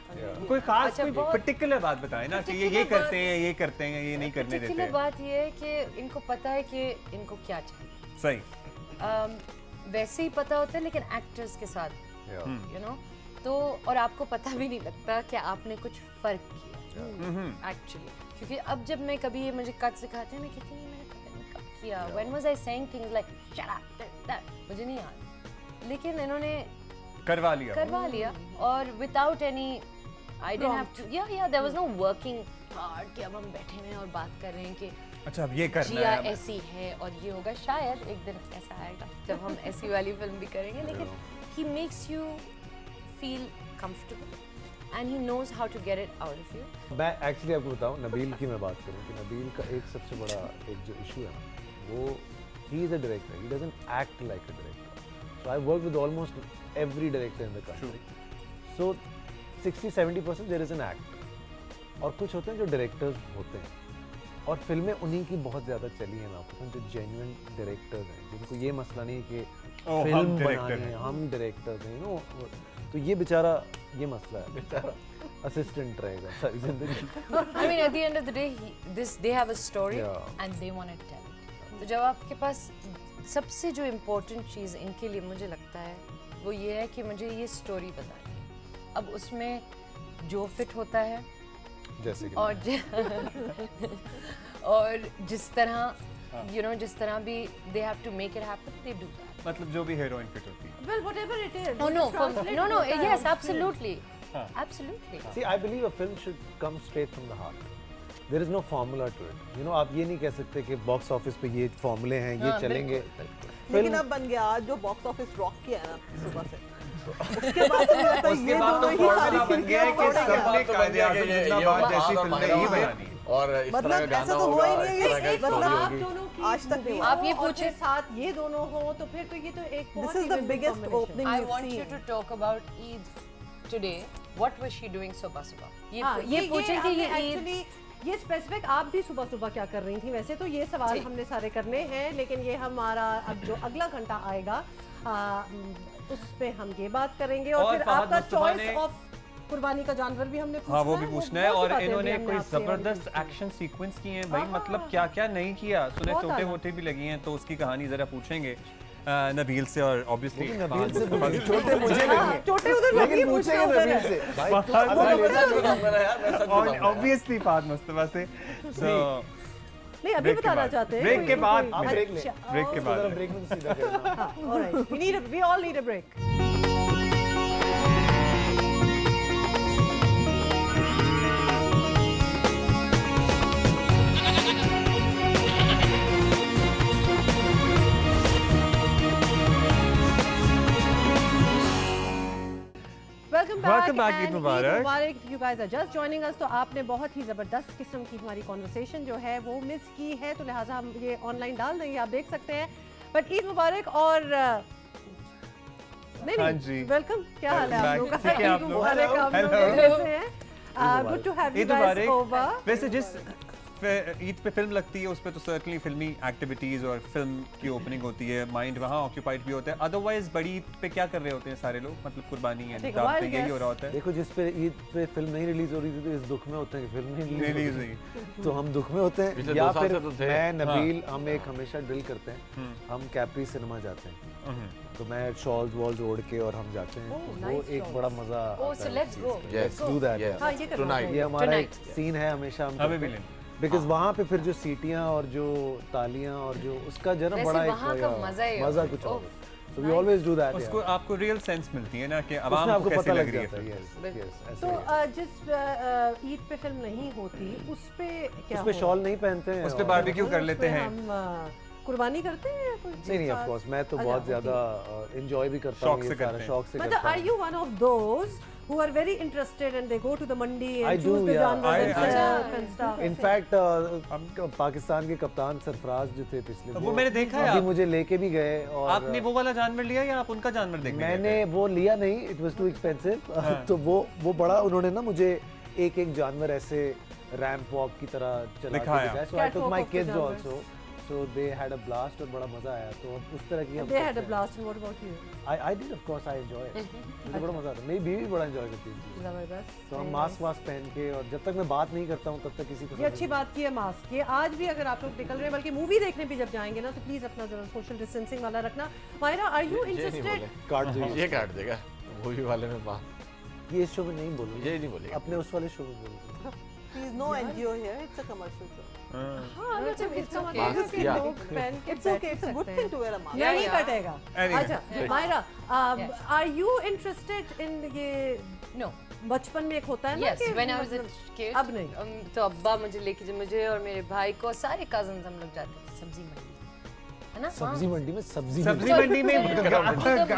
कोई खास कोई पर्टिकुलर बात बताएं ना कि ये करते हैं, ये करते हैं, ये नहीं करने देते हैं। बात ये है कि इनको पता है कि इनको क्या चाहिए। सही। वैसे ही पता होता है, लेकिन एक्टर्स के साथ you know, तो और आपको पता भी नहीं लगता कि आपने कुछ फर्क किया एक्चुअली, क्योंकि अब जब मैं कभी मुझे कट सिखाते हैं मैं कहती हूँ मैंने पता नहीं कब किया, when was I saying things like shut up, that मुझे नहीं याद, लेकिन इन्होंने करवा लिया और without any I didn't have to there was no working hard कि अब हम बैठे हैं और बात कर रहे हैं कि अच्छा अब ये करना है, ऐसी है और ये होगा, शायद एक दिन ऐसा आएगा जब हम ऐसी वाली फिल्म भी करेंगे, लेकिन he makes you feel comfortable and he knows how to get it out of you. मैं एक्चुअली आपको बताऊं, नबील की मैं बात करूं कि नबील का एक सबसे बड़ा एक जो इशू है वो he is a director, he doesn't act like a director. So I worked with almost every director in the country. So 60-70% there is an act. और कुछ होते हैं जो डायरेक्टर्स होते हैं और फिल्में उन्हीं की बहुत ज़्यादा चली हैं। मैं आपको जो जेन्युइन डायरेक्टर्स हैं जिनको ये मसला नहीं कि फिल्म बनानी है, हम डायरेक्टर्स हैं, तो ये बेचारा ये मसला है, बेचारा असिस्टेंट रहेगा सारी जिंदगी। I mean at the end of the day they have a story and they want to tell it. तो जब आपके पास सबसे जो इम्पोर्टेंट चीज़ इनके लिए मुझे लगता है वो ये है कि मुझे ये स्टोरी बतानी है। अब उसमें जो फिट होता है जैसे कि और जिस तरह जिस तरह भी they have to make it happen, they do that. मतलब जो भी हीरोइन फिट होती है। Well, whatever it is. Oh no, yes, absolutely. Absolutely. See, I believe a film should come straight from the heart. There is no formula to it. You know, आप ये नहीं कह सकते कि बॉक्स ऑफिस पे ये फॉर्मूले हैं, ये चलेंगे। लेकिन अब बन गया आज जो बॉक्स ऑफिस रॉक किया है ना सुबह से, उसके बाद से लगता है ये दोनों ही सारी बन गया है कि सबने कायदे आज़म जिंदाबाद जैसी फिल्में ही बनानी है। और इस तरह का गाना हुआ ही नहीं है, एक मतलब आप दोनों की आज तक नहीं। आप ये पूछे साथ ये दोनों हो तो फिर तो ये तो एक बहुत This is the biggest opening I we've want seen. you to talk about Eid today. What was she doing सुबह सुबह? ये पूछे कि ये एक्चुअली ये स्पेसिफिक आप भी सुबह सुबह क्या कर रही थी? वैसे तो ये सवाल हमने सारे करने हैं, लेकिन ये हमारा अब जो अगला घंटा आएगा उस पे हम ये बात करेंगे और फिर आपका चॉइस ऑफ कुर्बानी का जानवर भी हमने पूछना है। वो भी पूछना है और इन्होंने कोई जबरदस्त एक्शन सीक्वेंस किए हैं भाई, मतलब क्या क्या नहीं किया। सुने टोटे वोटे भी लगी हैं तो उसकी कहानी जरा पूछेंगे नबील से और ऑब्वियसली नबील से छोटे मुझे लगे, छोटे उधर लेकिन पूछेंगे नबील से और ऑब्वियसली फात मुस्तफा से। नहीं अभी बताना चाहते हैं ब्रेक के बाद, ब्रेक के बाद ब्रेक में सीधा करना। Alright, we all need a break. Welcome back, Eid Mubarak. If you guys are just joining us, तो आपने बहुत ही ज़बरदस्त किस्म की हमारी कॉन्वर्सेशन जो है वो मिस की है, तो लिहाजा हम ये ऑनलाइन डाल देंगे, आप देख सकते हैं। बट ईद मुबारक और नहीं वेलकम, क्या हाल है आप लोगों का? ईद मुबारक, आप लोग कैसे हैं? Good to have you guys over. वैसे जिस ईद पे फिल्म लगती है उस पे तो सर्टनली फिल्मी एक्टिविटीज और फिल्म की ओपनिंग होती है, माइंड वहाँ ऑक्यूपाइड भी होता है। अदरवाइज बड़ी ईद पे क्या कर रहे होते हैं सारे लोग? मतलब कुर्बानी है, दावत पे यही हो रहा होता है। देखो जिस पे ईद पे फिल्म नहीं रिलीज हो रही थी तो इस दुख में होते हैं कि फिल्म नहीं रिलीज हुई, तो हम दुख में होते हैं। या फिर मैं नबील हम एक हमेशा ड्रिल करते हैं, हम कैप्री सिनेमा जाते हैं, तो मैं शॉल्स वॉल्स ओढ़ के और हम जाते हैं, वो एक बड़ा मजा आता है। लेट्स गो डू दैट, ये हमारा एक सीन है हमेशा हम, बिकॉज वहाँ पे फिर जो सीटियाँ और जो तालियाँ और जो उसका जो ना बड़ा एक मजा कुछ और, so we always do that। उसको आपको रियल सेंस मिलती है ना कि आवाम को कैसे लग रही है। तो जिस ईद पे फिल्म नहीं होती उस पे क्या, उस पे शॉल नहीं पहनते हैं, उस पे बारबेक्यू कर लेते हैं, हम कुर्बानी करते हैं कुछ? नहीं ऑफ कोर्स मैं तो बहुत ज्यादा एंजॉय भी करता हूँ, ये सारा शौक से करता हूँ। Are you one of those who are very interested and they go to the mandi and choose the जानवर themselves and stuff? In fact, Pakistan के कप्तान सरफराज जो थे पिछले, वो मैंने देखा है, अभी मुझे लेके भी गए। और आपने वो वाला जानवर लिया या आप उनका जानवर देखने? मैंने वो लिया नहीं, इट वाज टू एक्सपेंसिव। तो वो बड़ा उन्होंने ना मुझे एक जानवर ऐसे रैंप वॉक की तरह चला के दिखाया। So I took my kids also. So they had a blast और बड़ा मजा आया। तो उस तरह की they had a blast and what about you? I did of course, I enjoy it। मुझे बड़ा मजा आता, मेरी बीवी बड़ा एंजॉय करती है। जबरदस्त। तो हम मास्क पहन के, और जब तक मैं बात नहीं करता हूँ तब तक किसी को। ये अच्छी बात की है मास्क, ये आज भी अगर आप लोग निकल रहे हैं, बल्कि मूवी देखने भी जब जाएंगे ना, तो प्लीज अपना जरा सोशल डिस्टेंसिंग वाला रखना। Mayra, are you interested? काट दो, ये काट देगा मूवी वाले में बात। ये इस शो में नहीं बोलूँगा, ये नहीं बोलेगा, अपने उस वाले शो में बोलूँगा। Please no NGO here, it's a commercial show। हाँ, it's okay, it's okay, it's a good thing to wear a mask। नहीं कटेगा। अच्छा, Myra, are you interested in ये? No। बचपन में एक होता है ना कि when I was a kid, अब नहीं। तो अब्बा मुझे लेके, मुझे और मेरे भाई को सारे कजन्स हम लोग जाते थे सब्जी मंडी। है ना? सब्जी मंडी में सब्जी मंडी में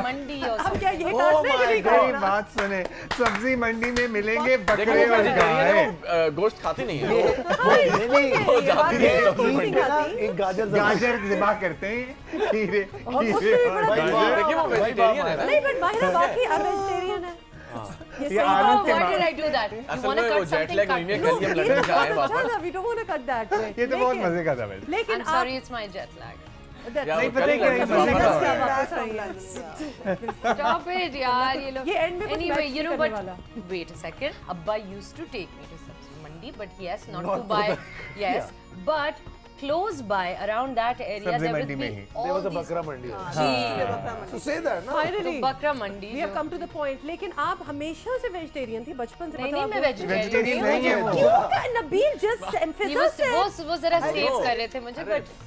मंडी अब क्या ये काटने बात सुने, सब्जी मंडी में मिलेंगे बकरे और गाय। गोश्त खाती नहीं है एक गाजर ज़िबा करते हैं, खीरे देखिए वो वेजिटेरियन है ना। नहीं बट माहिरा बाकी वेजिटेरियन है। ये आनंद के Why did I do that? You want to cut something? We don't want to cut that. ये तो बहुत मजे का था वैसे। लेकिन I'm sorry, it's my jet lag. नहीं पता क्या है मजे का। Stop it, यार ये लोग। ये end में कुछ Anyway, you know, करने but वाला। wait a second. Abba used to take me to Sabzi Mandi, but yes, not to buy. Yes, but close by around that area there would be all was a these. bakra mandi. Ji. So say that, ना? Finally, बकरा मंडी। we have come to the point. लेकिन आप हमेशा से vegetarian थी बचपन से? नहीं मैं वेजिटेरियन वेजिटेरियन नहीं है वो। क्यों? नबील just emphasized वो जरा सेव कर रहे थे मुझे,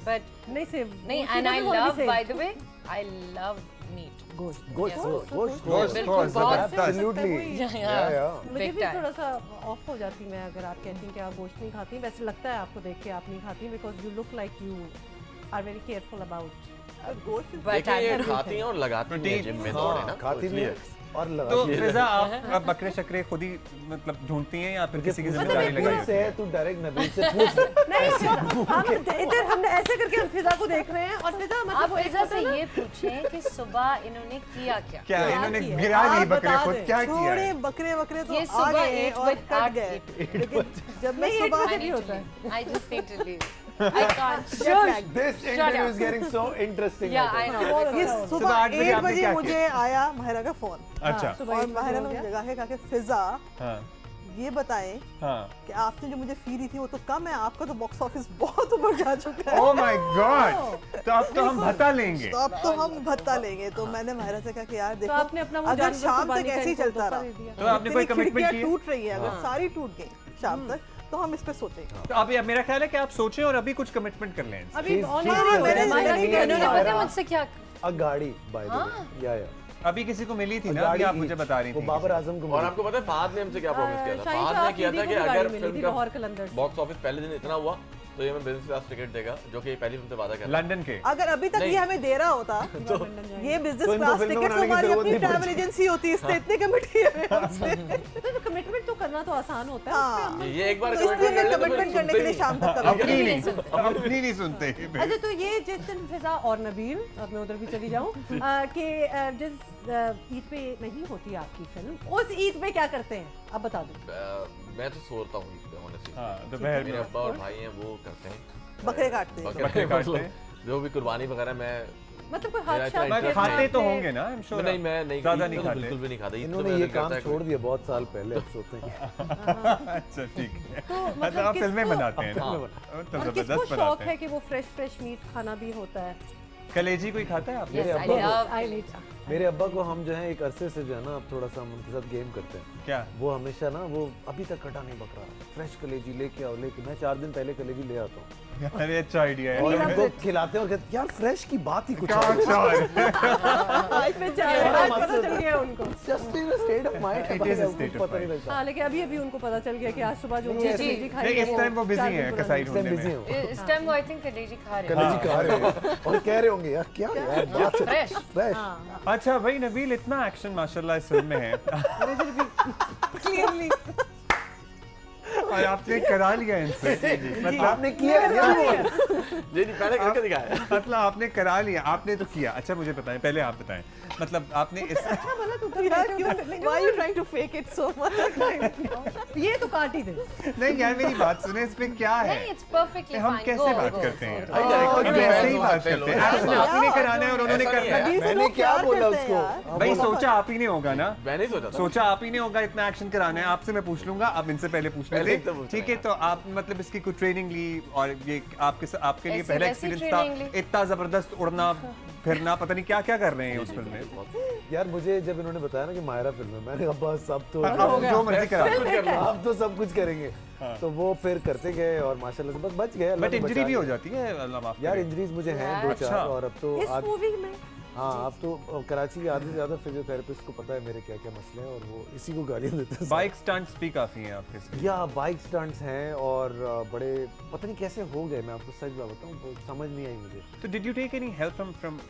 but नहीं सेव नहीं, and I love, by the way, I love meat. गोश्त Absolutely. मुझे Big भी time. थोड़ा सा ऑफ हो जाती मैं अगर आप कहती हैं कि आप गोश्त नहीं खाती। वैसे लगता है आपको देख के आप नहीं खाती, because you look like you are very careful about गोश्त। देखिए ये खाती हैं और लगाती हैं जिम में दौड़े ना, खाती भी है और लगा। तो फिजा आप बकरे शकरे खुद ही मतलब ढूंढती हैं या फिर किसी की जिम्मेदारी लगाई से तू डायरेक्ट नबील से पूछ। नहीं हम इधर हमने ऐसे करके हम फिजा को देख रहे हैं और फिजा मतलब आप फिजा से ये पूछें कि सुबह इन्होंने किया क्या? क्या इन्होंने गिरा दी बकरे खुद, क्या किया? थोड़े बकरे तो ये आ सुबह गए 8 और बजे कट गए, लेकिन जब मैं सुबह बजे भी होता है। I just need to leave. I can't. This interview is getting so interesting. Yeah, I know. सुबह 8 बजे 8 आपने बजे क्या मुझे आया माहिरा का फोन। अच्छा और माहिरा ने जगह है कहा कि फिजा हाँ ये बताएं कि आपने जो मुझे फी दी थी वो तो कम है, आपका तो बॉक्स ऑफिस बहुत ऊपर जा चुका है। ओह माय गॉड, तो अब तो हम भत्ता लेंगे। तो अब तो हम भत्ता लेंगे। तो मैंने माहिरा से कहा कि यार देखो, आपने अपना वो अगर शाम तक ऐसे ही चलता रहा, तो आपने कोई कमिटमेंट की? टूट रही है, अगर सारी टूट गई शाम तक, तो हम इस पे सोचेंगे। तो अब मेरा ख्याल है कि आप सोचें और अभी कुछ कमिटमेंट कर लें। अभी पता मुझसे क्या? A गाड़ी by the way. या अभी किसी को मिली थी ना, अभी आप मुझे बता रही थी। वो बाबर आजम को। और आपको पता है फहद ने हमसे क्या प्रॉमिस किया था? फहद ने किया था कि अगर फिल्म का बॉक्स ऑफिस पहले दिन इतना हुआ तो ये हमें बिजनेस क्लास टिकट देगा, जो कि पहली फिल्म से वादा कर लंदन के। अगर अभी तक ये हमें दे रहा होता तो ये बिजनेस क्लास टिकट हमारी अपनी ट्रैवल एजेंसी होती, इससे इतने कमिट किए हुए हमसे। तो कमिटमेंट तो करना तो आसान होता है। हाँ, ये एक बार कमिटमेंट करने के लिए शाम तक अपनी नहीं सुनते। अच्छा तो ये जिस दिन फिजा और नबील, अब मैं उधर भी चली जाऊँ कि जिस ईद पे नहीं होती आपकी फिल्म, उस ईद पे क्या करते हैं आप बता दो। मैं तो सोचता हूँ ईद पे honestly। हाँ, दोपहर मेरे अब्बा और भाई हैं वो करते हैं, बकरे काटते हैं। बकरे काटते हैं, जो भी कुर्बानी वगैरह मैं मतलब कोई हादसा खाते तो होंगे ना, I'm sure। नहीं मैं नहीं ज़्यादा नहीं खाते, बिल्कुल भी नहीं खाता। इन्होंने ये काम छोड़ दिया बहुत साल पहले, अब सोचते हैं। अच्छा ठीक है, तो मतलब आप फिल्में बनाते हैं ना, और तो किसको जबरदस्त शौक बनाते है हैं। कि वो फ्रेश मीट खाना भी होता है? कलेजी कोई खाता है आप? मेरे अब्बा को हम जो है एक अरसे से जो है ना, अब थोड़ा सा हम उनके साथ गेम करते हैं। क्या? वो हमेशा ना, वो अभी तक कटा नहीं बकरा, फ्रेश कलेजी लेके आओ, लेके मैं 4 दिन पहले कलेजी ले आता हूँ। अरे अच्छा आइडिया है। और उनको खिलाते हैं और कहते हैं यार फ्रेश की बात ही कुछ क्या अच्छा है। पता चल गया उनको। Just in a state of mind। It is a state of पता नहीं mind। लगता। हाँ लेकिन अभी अभी उनको पता चल गया कि आज सुबह जो नहीं, इस टाइम वो बिजी हैं कसाई ढूंढने में। इस टाइम वो आई थिंक कलेजी खा रहे हैं। कलेजी खा रहे हैं और कह रहे होंगे यार क्या यार बात फ्रेश फ्रेश। अच्छा भाई नबील, इतना एक्शन माशाल्लाह इस फिल्म में है क्लियरली और आपने करा लिया इनसे, मतलब आपने किया जी पहले करके दिखाया। मतलब आपने करा लिया, आपने तो किया। अच्छा मुझे बताएं, पहले आप बताएं, मतलब आपने इस Why are you trying to fake it so much? ये तो काट ही दे। नहीं यार मेरी बात सुने, इसमें क्या है? नहीं, it's perfectly हम fine. कैसे Go, बात go. करते हैं? डायरेक्टर कैसे ही बात करते हैं? एक्शन आप ही ने कराना है और उन्होंने करना है। मैंने क्या बोला उसको? भाई सोचा आप ही ने होगा ना, मैंने ही सोचा था। सोचा आप ही ने होगा, इतना एक्शन कराना है। आपसे मैं पूछ लूंगा, अब इनसे पहले पूछ लेते हैं, ठीक है? तो आप मतलब इसकी कोई ट्रेनिंग ली और ये आपके लिए पहला एक्सपीरियंस था, इतना जबरदस्त उड़ना फिरना, पता नहीं क्या क्या कर रहे हैं उस फिल्म में। यार मुझे जब इन्होंने बताया ना कि मायरा फिल्म है, मैंने कहा बस अब तो जो मर्जी करा, आप तो सब कुछ करेंगे। तो वो फिर करते गए और माशाल्लाह से बस बच गए। बट इंजरी भी हो जाती है, अल्लाह माफ करे। यार इंजरीज मुझे हैं 2-4 और अब तो इस मूवी में हाँ, आप तो कराची के आधे से ज़्यादा फिजियोथेरेपिस्ट को पता है मेरे क्या क्या मसले हैं और वो इसी को गालियाँ देते हैं। बाइक स्टंट्स भी काफ़ी हैं आपके? या बाइक स्टंट्स हैं और बड़े पता नहीं कैसे हो गए, मैं आपको सच बात बताऊँ, समझ नहीं आई मुझे। तो did you take any help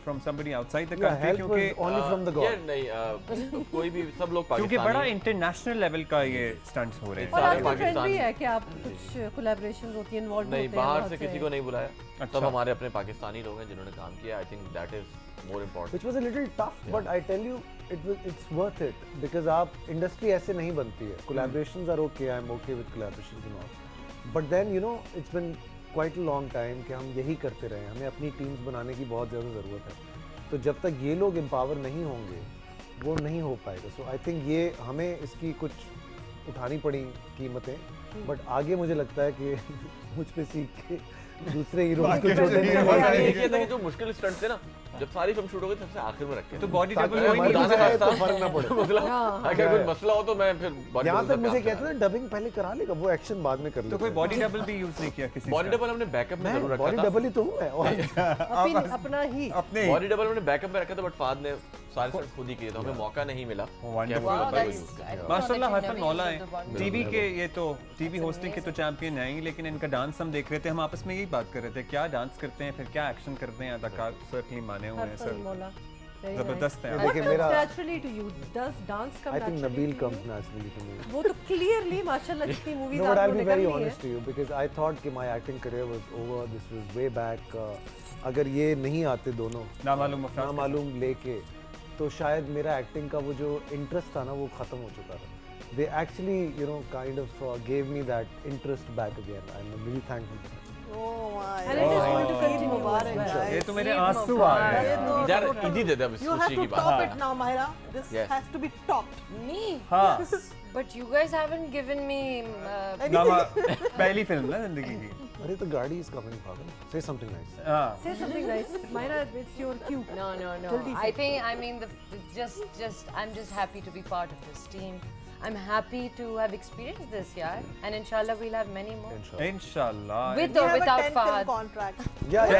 from somebody outside the country? क्योंकि ओनली फ्रॉम द गॉड। नहीं, कोई भी सब लोग क्योंकि बड़ा इंटरनेशनल लेवल का ये स्टंट्स हो रहे हैं। सारे पाकिस्तानी है कि आप कुछ कोलैबोरेशंस होती हैं, इन्वॉल्व होते हैं? नहीं, बाहर से किसी को नहीं बुलाया, सब हमारे अपने पाकिस्तानी लोग हैं जिन्होंने काम किया। I think that is more important, which was a little tough, but I tell you it's worth it because आप इंडस्ट्री ऐसे नहीं बनती है। collaborations are okay, I'm okay with collaborations and all, but then you know it's been quite a long time कि हम यही करते रहे, हमें अपनी टीम्स बनाने की बहुत ज़्यादा ज़रूरत है। तो जब तक ये लोग एम्पावर नहीं होंगे वो नहीं हो पाएगा। सो आई थिंक ये हमें इसकी कुछ उठानी पड़ी कीमतें, बट आगे मुझे लगता है कि मुझ पे सीख के दूसरे हीरोज को छोड़ने जो मुश्किल स्टंट थे ना, जब सारी फिल्म शूट हो गई सबसे आखिर में रखे, तो बॉडी डबल तो फर्क ना पड़े। मतलब अगर कोई मसला हो तो मैं फिर यहाँ तक मुझे कहते थे डबिंग पहले करा लेगा, वो एक्शन बाद में कर लेगा। तो कोई बॉडी डबल भी यूज नहीं किया किसी? बॉडी डबल हमने बैकअप में जरूर रखा था। बॉडी डबल ही तो हूँ मैं, अपना ही बॉडी डबल हमने बैकअप में रखा था, बट फाद ने सारे स्टंट खुद ही किए थे, हमें मौका नहीं मिला। माशाल्लाह हसन मौला है टीवी के, ये तो टीवी होस्टिंग के तो चैंपियन हैं ही, लेकिन इनका डांस हम देख रहे थे, हम आपस में यही बात कर रहे थे, क्या डांस करते हैं, फिर क्या एक्शन करते हैं, अदाकार सर्टनली माने हुए हैं सर, जबरदस्त है। देखिए मेरा naturally to you does dance come I think Nabeel comes naturally to me, वो तो क्लियरली माशाल्लाह जितनी मूवीज आपने आपने निकाली है। Very honest to you because I thought कि my acting career was over, this was way back. अगर ये नहीं आते दोनों नामालूम लेके तो शायद मेरा एक्टिंग का वो जो इंटरेस्ट था ना वो खत्म हो चुका था। They actually, you know, kind of gave me that interest back again. I'm really thankful. Oh my! And it is going to continue as well. ये तो मेरे आंसू आ रहे हैं यार, इजी दे दे अब इस खुशी की बात। You have to top it now, Mahira. This has to be topped. Me? हाँ। But you guys haven't given me. पहली फिल्म ना जिंदगी की। अरे तो गाड़ी is coming, पागल. Say something nice. Say something nice. Mahira, it's your cue. No. I mean, I'm just happy to be part of this team. I'm happy to have experienced this, yaar, and inshallah we'll have many more. Inshallah. With or without Fahad. Contract. Yeah.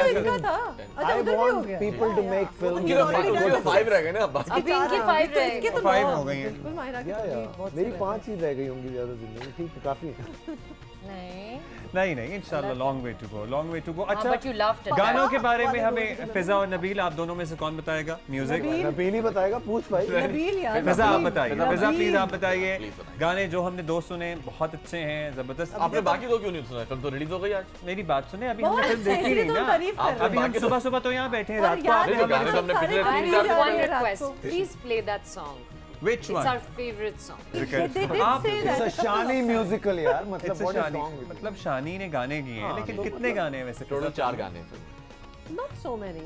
I want people to make films. उनके 5 रह गए ना, बाकी अभी इनकी 5 रह गए। 5 हो गई हैं। बिल्कुल माहिरा की बहुत मेरी 5 ही रह गई होंगी ज्यादा जिंदगी, ठीक है, काफी है। नहीं इंशाल्लाह, लॉन्ग वे टू गो। अच्छा, but you laughed at गानों के बारे में हमें फिजा और नबील, आप दोनों में से कौन बताएगा? म्यूजिक नबील ही बताएगा, पूछ भाई। नबील यार, फिजा आप बताइए, फिजा प्लीज आप बताइए। गाने जो हमने 2 सुने बहुत अच्छे हैं, जबरदस्त। आपने बाकी 2 क्यों नहीं सुना? फिल्म तो रिलीज हो गई आज। मेरी बात सुने, अभी हमने फिल्म देखी नहीं ना, अभी हम सुबह तो यहाँ बैठे हैं, रात को हमने पिछले 3-4 one request, please play that song. Which one? It's our favorite song. It's a Shani musical यार, मतलब what is wrong with you? मतलब शानी ने गाने किए हैं, लेकिन कितने गाने हैं वैसे? टोटल 4 गाने। Not so many.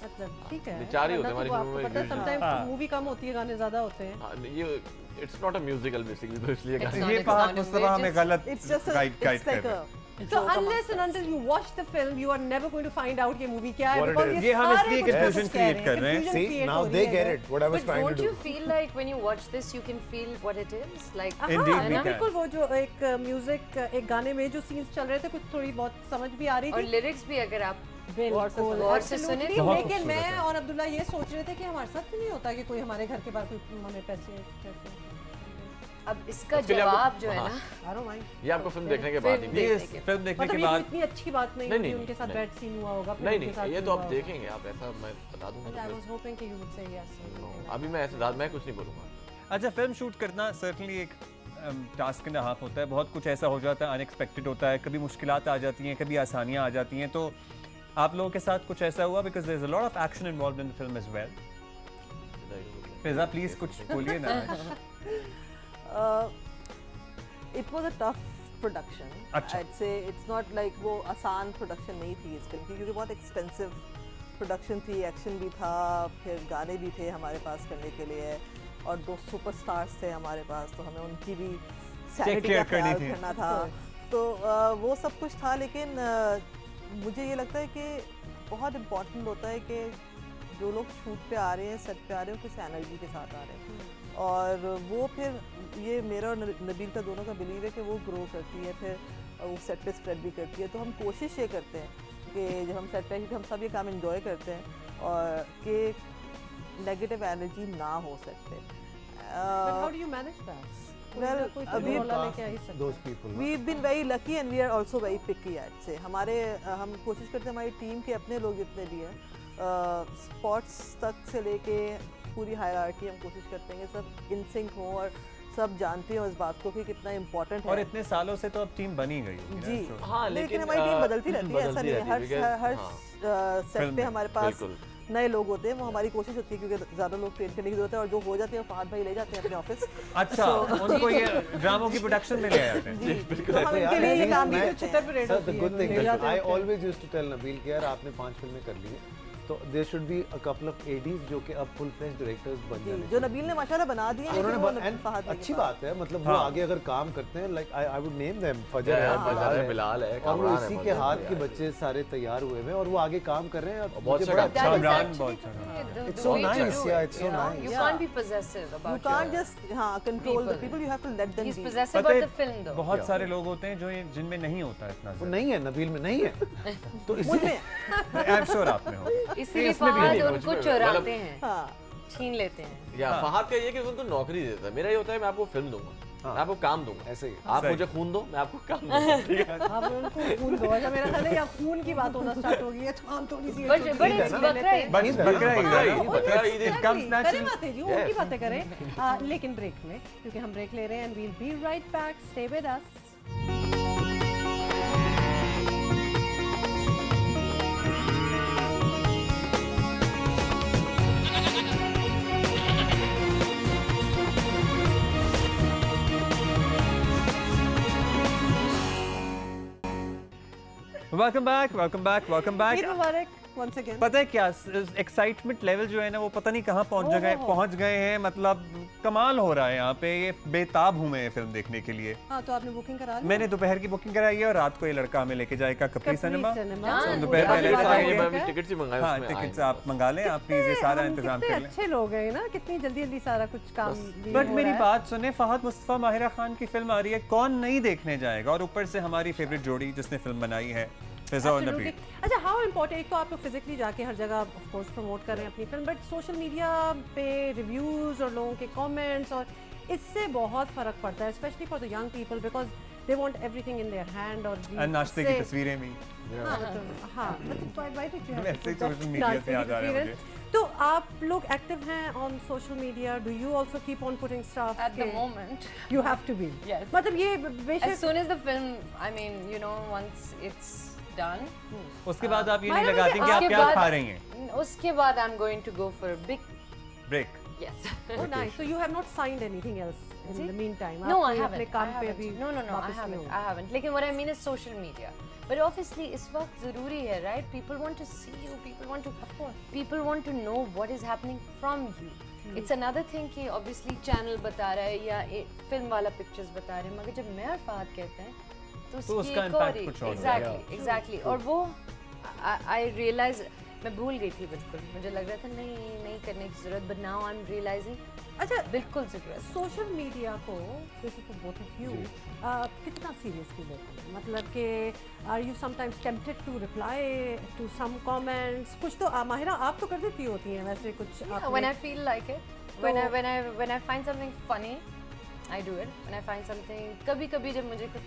मतलब ठीक है, 4 ही होते हैं हमारी फिल्म में। पता है sometimes मूवी कम होती है, गाने ज्यादा होते हैं। ये it's not a musical basically, तो इसलिए ये बात मुस्तफा हमें गलत गाइड कर रहे हैं। So unless and until you watch the film, you are never going to find out ये movie क्या है, because ये हम इसलिए confusion create कर रहे हैं। See, now they get it. What I was trying to do. But don't you feel like when you watch this, you can feel what it is? Like, बिल्कुल, वो जो एक म्यूजिक, एक गाने में जो सीन्स चल रहे थे, कुछ थोड़ी बहुत समझ भी आ रही थी, और लिरिक्स भी अगर आप गौर से सुने। लेकिन मैं और अब्दुल्ला ये सोच रहे थे कि हमारे साथ नहीं होता कि कोई हमारे घर के बाहर कोई हमें पैसे। अब इसका जवाब जो है ना, ये आपको फिल्म देखने के बाद ही, फिल्म देखने के बाद इतनी अच्छी बात नहीं है उनके साथ बैड सीन हुआ होगा। नहीं, ये तो आप देखेंगे, आप ऐसा मैं बता दूंगा। I was hoping कि you would say yes. अभी मैं ऐसे मैं कुछ नहीं बोलूँगा। अच्छा, फिल्म शूट करना सर्टनली एक टास्क एंड हाफ होता है, बहुत कुछ ऐसा हो जाता है, अनएक्सपेक्टेड होता है, कभी मुश्किलात आ जाती हैं, कभी आसानियाँ आ जाती हैं, तो आप लोगों के साथ कुछ ऐसा हुआ? Because there is a lot of action involved in the film as well. Fiza please कुछ बोलिए ना। It was a tough production. I'd say it's not like वो आसान production नहीं थी इस फिल्म की, क्योंकि बहुत expensive production थी, action भी था, फिर गाने भी थे हमारे पास करने के लिए, और 2 सुपरस्टार्स थे हमारे पास, तो हमें उनकी भी सैनिटी का ख्याल करना था, तो वो सब कुछ था। लेकिन मुझे ये लगता है कि बहुत इम्पोर्टेंट होता है कि जो लोग शूट पे आ रहे हैं, सेट पे आ रहे हैं, किस एनर्जी के साथ आ रहे हैं, और वो फिर ये मेरा और नबील का दोनों का बिलीव है कि वो ग्रो करती है, फिर वो सेट पे स्प्रेड भी करती है। तो हम कोशिश ये करते हैं कि जब हम सेट पे, क्योंकि हम सब ये काम एंजॉय करते हैं, और कि नेगेटिव एनर्जी ना हो सकते। But how do you manage that? Well, those people. We've been very lucky and we are also very picky at से हम कोशिश करते हैं हमारी टीम के अपने लोग जितने भी हैं स्पोर्ट्स तक से लेके पूरी हायरार्की हम कोशिश करते हैं कि सब इन सिंक हो और सब जानते हैं इस बात को कि कितना इम्पोर्टेंट है। और इतने सालों से तो अब टीम बनी गई है जी हाँ, लेकिन हमारी टीम बदलती रहती है, ऐसा नहीं है हर सेट पे हमारे पास नए लोग होते हैं, वो हमारी कोशिश होती है क्योंकि ज्यादा लोग ट्रेन करने की जरूरत है और जो हो जाते हैं फहद भाई ले जाते हैं अपने ऑफिस। अच्छा उनको ये ड्रामों की प्रोडक्शन में ले आते हैं। जी बिल्कुल उनके लिए ये काम भी छितर पे रेड होती है। The good thing is I always used to tell Nabil कि यार आपने 5 फिल्में कर ली है तो there should be a couple of ADs जो कि अब full fledged directors बन जाने हैं। जो नबील ने माशाल्लाह बना दिए हैं उन्होंने अच्छी बात है, मतलब वो आगे अगर काम करते हैं like I would name them फजर है, बिलाल है और वो इसी के हाथ के बच्चे सारे तैयार हुए हैं और वो आगे काम कर रहे हैं। बहुत अच्छा इमरान बहुत अच्छा It's so nice, yeah, it's so nice. You can't be possessive about You can't just control the people, you have to let them be. He's possessive about the film though. बहुत सारे लोग होते हैं जो जिनमें नहीं होता इतना। वो नहीं है, नबील में नहीं है तो इसलिए आई एम श्योर आप में हो। इसलिए फहद उनको चुराते हैं, छीन लेते हैं। या फहद का ये कि उनको नौकरी देता है, मेरा ये होता है मैं आपको फिल्म दूंगा, मैं आपको काम दूंगा, ऐसे ही आप मुझे खून दो मैं आपको काम दूंगा। ठीक है आप उनको खून दो। अच्छा मेरा ख्याल है या खून की बात होना स्टार्ट हो गई है, काम तो नहीं सी बट बकरा ईद इट कम्स नेचुरली। बातें जी उनकी बातें करें लेकिन ब्रेक में, क्योंकि हम ब्रेक ले रहे हैं and we will be right back, stay with us. Welcome back. once again. पता है क्या एक्साइटमेंट लेवल जो है ना वो पता नहीं कहाँ पहुँच गए हैं, मतलब कमाल हो रहा है यहाँ पे। ये बेताब हूँ मैं फिल्म देखने के लिए। हाँ तो आपने बुकिंग करा ली? मैंने दोपहर की बुकिंग कराई है और रात को ये लड़का हमें लेके जाएगा कपड़ी सिनेमा। दोपहर पहले टिकट मंगाए, हाँ टिकट आप मंगा लें, आप प्लीज ये सारा इंतजाम कर लें। अच्छे लोग हैं ना, कितनी जल्दी सारा कुछ काम। बट मेरी बात सुने, फहद मुस्तफा माहिरा खान की फिल्म आ रही है, कौन नहीं देखने जाएगा? और ऊपर से हमारी फेवरेट जोड़ी जिसने फिल्म बनाई है फिजा और नबील। अच्छा हाउ इम्पोर्टेंट, एक तो आप लोग फिजिकली जाके हर जगह ऑफ कोर्स प्रमोट कर रहे हैं अपनी फिल्म, बट सोशल मीडिया पे रिव्यूज और लोगों के कमेंट्स और इससे बहुत फर्क पड़ता है, specially for the young people because they want everything in their hand. और नाश्ते की तस्वीरें भी सोशल मीडिया से याद आ रहा है। तो आप लोग एक्टिव हैं on social media, do you also keep on putting stuff? At the moment you have to be, मतलब ये बेशक as soon as the film, I mean you know once it's done, उसके बाद आप ये नहीं लगाती कि आप क्या खा रही हैं? उसके बाद I'm going to go for a big break. Yes. Oh nice. So you have not signed anything else in the meantime? No, I haven't. No, I haven't. लेकिन what I mean is social media. But obviously इस वक्त ज़रूरी है, right? People want to see you. People want to, of course, people want to know what is happening from you. It's another thing कि obviously channel बता रहा है या film वाला pictures बता रहे हैं, मगर जब मैं और फहद कहते हैं तो उसका impact कुछ और है। Exactly. और वो I realize मैं भूल गई थी बिल्कुल, मुझे लग रहा था नहीं करने की जरूरत, but now I'm realizing अच्छा बिल्कुल जरूरत। सोशल मीडिया को जैसे फॉर बोथ ऑफ यू कितना सीरियसली लेते हैं, मतलब कि are you sometimes tempted to reply to some comments? कुछ तो माहिरा आप तो कर देती होती हैं वैसे कुछ। When I feel like it, when I find something funny, I do it. When I find something, कभी जब मुझे कुछ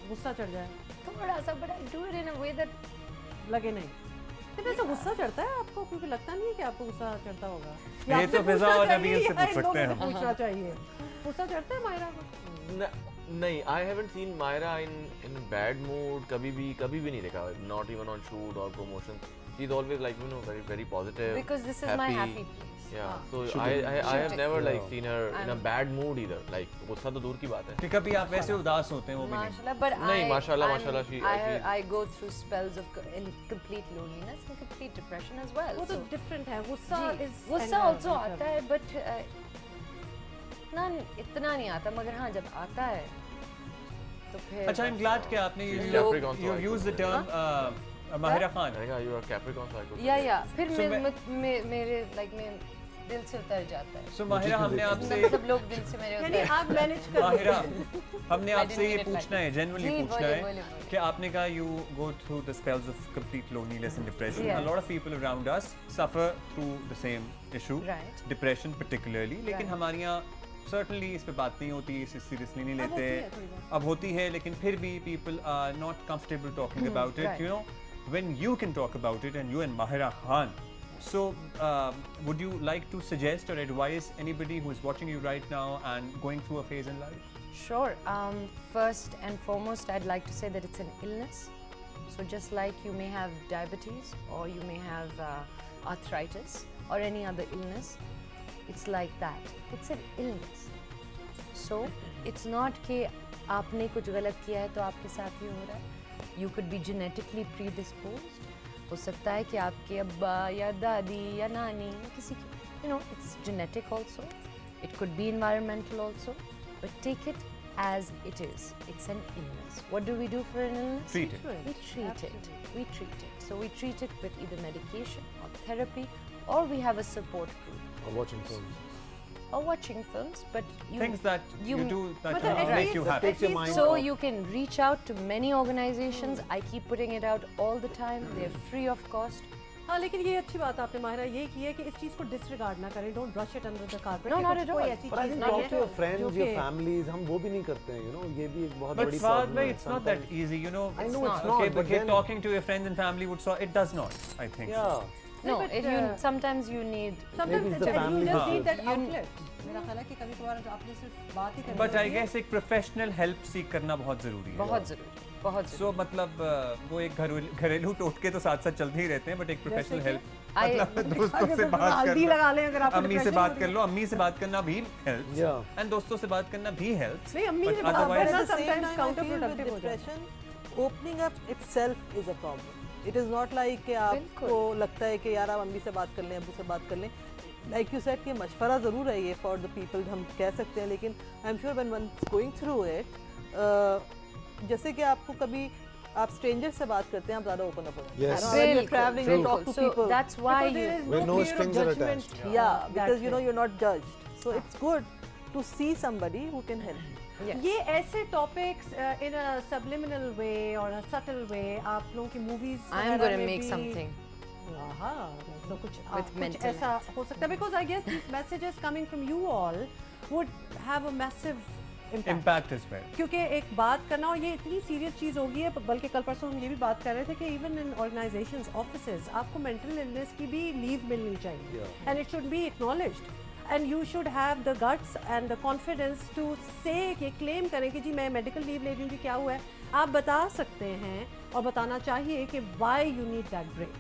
गुस्सा चढ़ जाए थोड़ा सा, but I do it in a way that लगे नहीं। तो वैसे गुस्सा चढ़ता है आपको? क्योंकि लगता नहीं है कि आपको गुस्सा चढ़ता होगा। ये तो फिजा और नबील से पूछ सकते हैं हम। पूछना चाहिए, गुस्सा चढ़ता है माहिरा को? नहीं, I haven't seen Myra in bad mood कभी भी नहीं देखा, not even on shoot or promotion. She's always like very positive. Because this is my happy place. Yeah, so I have never like seen her in a bad mood either. Like गुस्सा तो दूर की बात है। ठीक है, अभी आप वैसे उदास होते हैं वो भी नहीं। But नहीं, माशाल्लाह I go through spells of complete loneliness and complete depression as well. वो तो different है, गुस्सा also आता है, but इतना नहीं आता, मगर हाँ जब आता है तो फिर। अच्छा, I'm glad कि आपने you use the term Mahira Khan. You are Capricorn, so I could. Yeah. फिर मेरे like दिल से उतर जाता है। सो माहिरा, हमने आपसे मतलब लोग दिल से मेरे उतर, आप मैनेज कर। माहिरा, हमने आपसे ये पूछना है, जेन्युइनली पूछना है कि आपने कहा you go through the spells of complete loneliness and depression. A lot of people around us suffer through the same issue, depression particularly. लेकिन हमारे यहाँ certainly इस पे बात नहीं होती, इसे seriously नहीं लेते। अब होती है, लेकिन फिर भी people are not comfortable talking about it. You know, when you can talk about it, and you and Mahira Khan. So, would you like to suggest or advise anybody who is watching you right now and going through a phase in life? Sure. First and foremost, I'd like to say that it's an illness. So just like you may have diabetes or you may have arthritis or any other illness, it's like that. It's an illness. So it's not कि आपने कुछ गलत किया है तो आपके साथ ही हो रहा है. You could be genetically predisposed. हो सकता है कि आपके अब्बा या दादी या नानी या किसी की, you know, it's genetic also. It could be environmental also. But take it as it is. It's an illness. What do we do for an illness? Treat it. We treat it. We treat it. So we treat it with either medication or therapy, or we have a support group. Or watching films. Or watching films, but things that you do that make you happy. Takes your mind so off. you can reach out to many organizations. I keep putting it out all the time. They're free of cost. हाँ, लेकिन ये अच्छी बात आपने माहिरा ये की है कि इस चीज को डिसरिगार्ड ना करें, don't brush it under the carpet. No, not at all. But I think talk to your friends, your families, हम वो भी नहीं करते हैं, you know, ये भी एक बहुत बड़ी problem है। But it's not that easy, you know. I know it's not. Okay, but then talking to your friends and family would solve. It does not, I think. Yeah. No, sometimes you need. Sometimes Maybe it's the family. you just need that outlet. मेरा ख्याल है कि कभी-कभार आपने सिर्फ बात ही करनी है। But I guess एक professional help seek करना बहुत जरूरी है। बहुत जरूरी, बहुत जरूरी। So मतलब वो एक घरेलू टोटके तो साथ-साथ चलते ही रहते हैं, but एक professional help मतलब दोस्तों से बात कर लो, अम्मी से बात कर लो, अम्मी से बात करना भी helps, and दोस्तों से बात करना भी helps. नहीं, अम्मी से बात करना sometimes counterproductive हो जाता है. Opening up itself is a problem. It is not like कि आपको लगता है कि यार आप अम्मी से बात कर लें, अब्बू से बात कर लें. Like you said कि मशवरा ज़रूर है ये for the people हम कह सकते हैं, लेकिन I'm sure when one's going through it, जैसे कि आपको कभी आप स्ट्रेंजर से बात करते हैं, आप ज़्यादा ओपन अप होते हैं. When you're traveling, you talk to people. That's why with no strings attached. Yeah, because you know you're not judged. So it's good to see somebody who can help you. ये ऐसे topics in a subliminal way or a subtle way आप लोगों की movies I'm going to make something. तो कुछ ऐसा हो सकता है, because I guess these messages coming from you all would have a massive impact as well. क्योंकि एक बात करना, और ये इतनी सीरियस चीज़ हो गई है, बल्कि कल परसों हम ये भी बात कर रहे थे कि इवन इन ऑर्गेनाइजेशंस, ऑफिसेज आपको मेंटल इलनेस की भी लीव मिलनी चाहिए, and it should be acknowledged, and you should have the guts and the confidence to say कि क्लेम करें कि जी मैं मेडिकल लीव ले रही हूँ, कि क्या हुआ है, आप बता सकते हैं और बताना चाहिए कि why you need that break.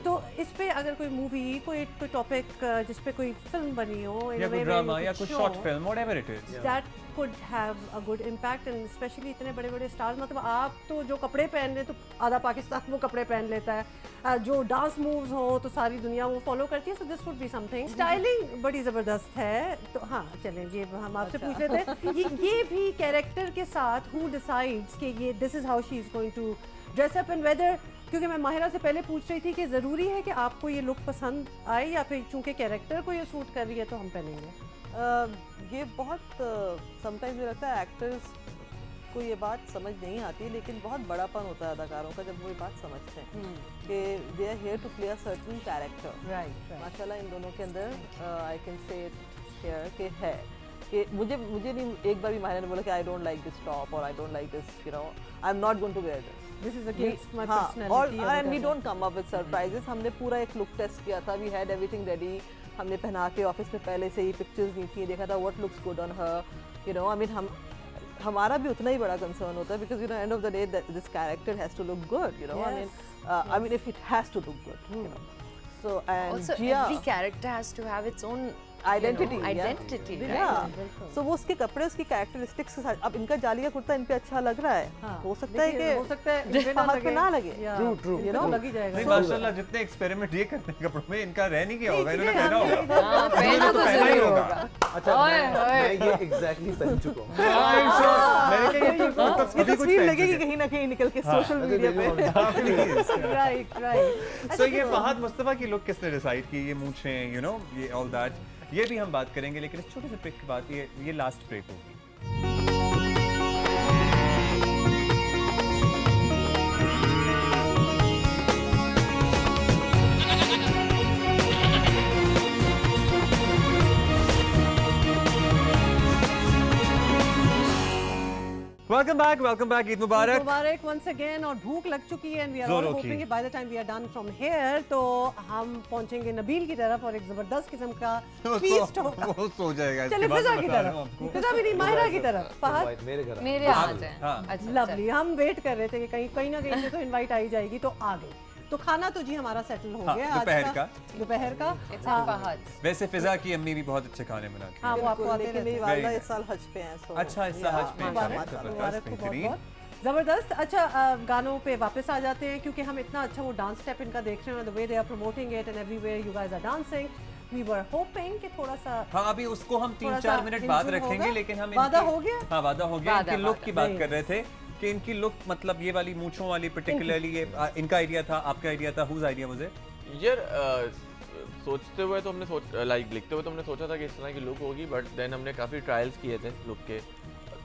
तो इस पे अगर कोई मूवी, कोई टॉपिक जिस पे कोई फिल्म बनी हो, या कोई ड्रामा या कोई short film, whatever it is, that could have a good impact, and especially इतने बड़े-बड़े स्टार्स, मतलब आप तो जो कपड़े पहन रहे तो आधा पाकिस्तान वो कपड़े पहन लेता है, जो डांस मूव्स हो तो सारी दुनिया वो फॉलो करती है. So this would be something. Styling बड़ी ज़बरदस्त है. तो हाँ चलें, ये हम आपसे पूछ रहे थे ये भी कैरेक्टर के साथ who decides कि ये this is how she is going to dress up and whether, क्योंकि मैं माहिरा से पहले पूछ रही थी कि ज़रूरी है कि आपको ये लुक पसंद आए या फिर चूँकि कैरेक्टर को ये सूट कर रही है तो हम पहनेंगे. ये बहुत समटाइम्स मुझे लगता है एक्टर्स को ये बात समझ नहीं आती, लेकिन बहुत बड़ापन होता है अदाकारों का जब वो ये बात समझते हैं कि they are here to play a certain character. Right. माशाल्लाह इन दोनों के अंदर आई कैन से हियर कि है कि मुझे नहीं एक बार भी माहिरा ने बोला कि I don't like this top और I don't like this, you know, I am not going to wear this. This is against my personality. And we don't come up with surprises. हमने पूरा एक लुक टेस्ट किया था. We had everything ready. हमने पहना के office में पहले से ही पिक्चर्स ली थी, देखा था what looks good on her. You know, I mean हमारा भी उतना ही बड़ा कंसर्न होता है because you know end of the day that this character has to look good. You know, yes. I mean if it has to look good. You know. So and also every character has to have its own identity. Identity. Yeah. So वो उसके कपड़े, उसकी characteristics के साथ, अब इनका जाली का कुर्ता इन पे अच्छा लग रहा है, हो सकता है कि हाथ पे ना लगे. True. You know, लग ही जाएगा. नहीं माशाल्लाह जितने एक्सपेरिमेंट ये करते हैं कपड़ों में, इनका रह नहीं गया होगा, इन्होंने पहना होगा. पहना तो पहना ही होगा. अच्छा मैं ये एग्जैक्टली पहन चुका हूँ. मैंने ये तस्वीर लगेगी कहीं ना कहीं निकल के सोशल मीडिया पे। राइट। सो ये फहद मुस्तफा की लुक किसने डिसाइड की, ये मूंछें, यू नो, ये ऑल दैट, ये भी हम बात करेंगे, लेकिन इस छोटे से ब्रेक के बाद ये लास्ट ब्रेक होगी। Welcome back, Eid Mubarak once again, और भूख लग चुकी है and we are all hoping that by the time we are done from here तो हम पहुंचेंगे नबील की तरफ और एक जबरदस्त किस्म का feast होगा। वो सो जाएगा। चलिए फिजा की तरफ, फिजा भी नहीं, माहिरा की तरफ। फहद मेरे आ जाए। लवली, हम वेट कर रहे थे कि कहीं ना कहीं से तो इनवाइट आई जाएगी, तो आ गई। तो खाना तो जी हमारा सेटल हो गया दोपहर का। वैसे फिजा की अम्मी भी बहुत अच्छे खाने बनाती है। हाँ, वो आपको आते मेरी वालिदा इस साल हज पे हैं। अच्छा, इस साल हज पे हैं। जबरदस्त। अच्छा, गानों पे वापस आ जाते हैं क्योंकि हम इतना अच्छा वो डांस स्टेप इनका देख रहे हैं, the way they are promoting it and everywhere you guys are dancing. We were hoping कि थोड़ा सा, हाँ, अभी उसको हम 3-4 मिनट बाद रखेंगे, लेकिन हम वादा हो गया। हाँ, वादा हो गया। इनकी लुक की बात कर रहे थे कि इनकी लुक, मतलब ये वाली मूंछों वाली पर्टिकुलरली, ये इनका आइडिया था, आपका आइडिया था, हुज आइडिया मुझे यार सोचते हुए तो हमने लिखते हुए तो हमने सोचा था कि इस तरह की लुक होगी, बट देन हमने काफ़ी ट्रायल्स किए थे लुक के।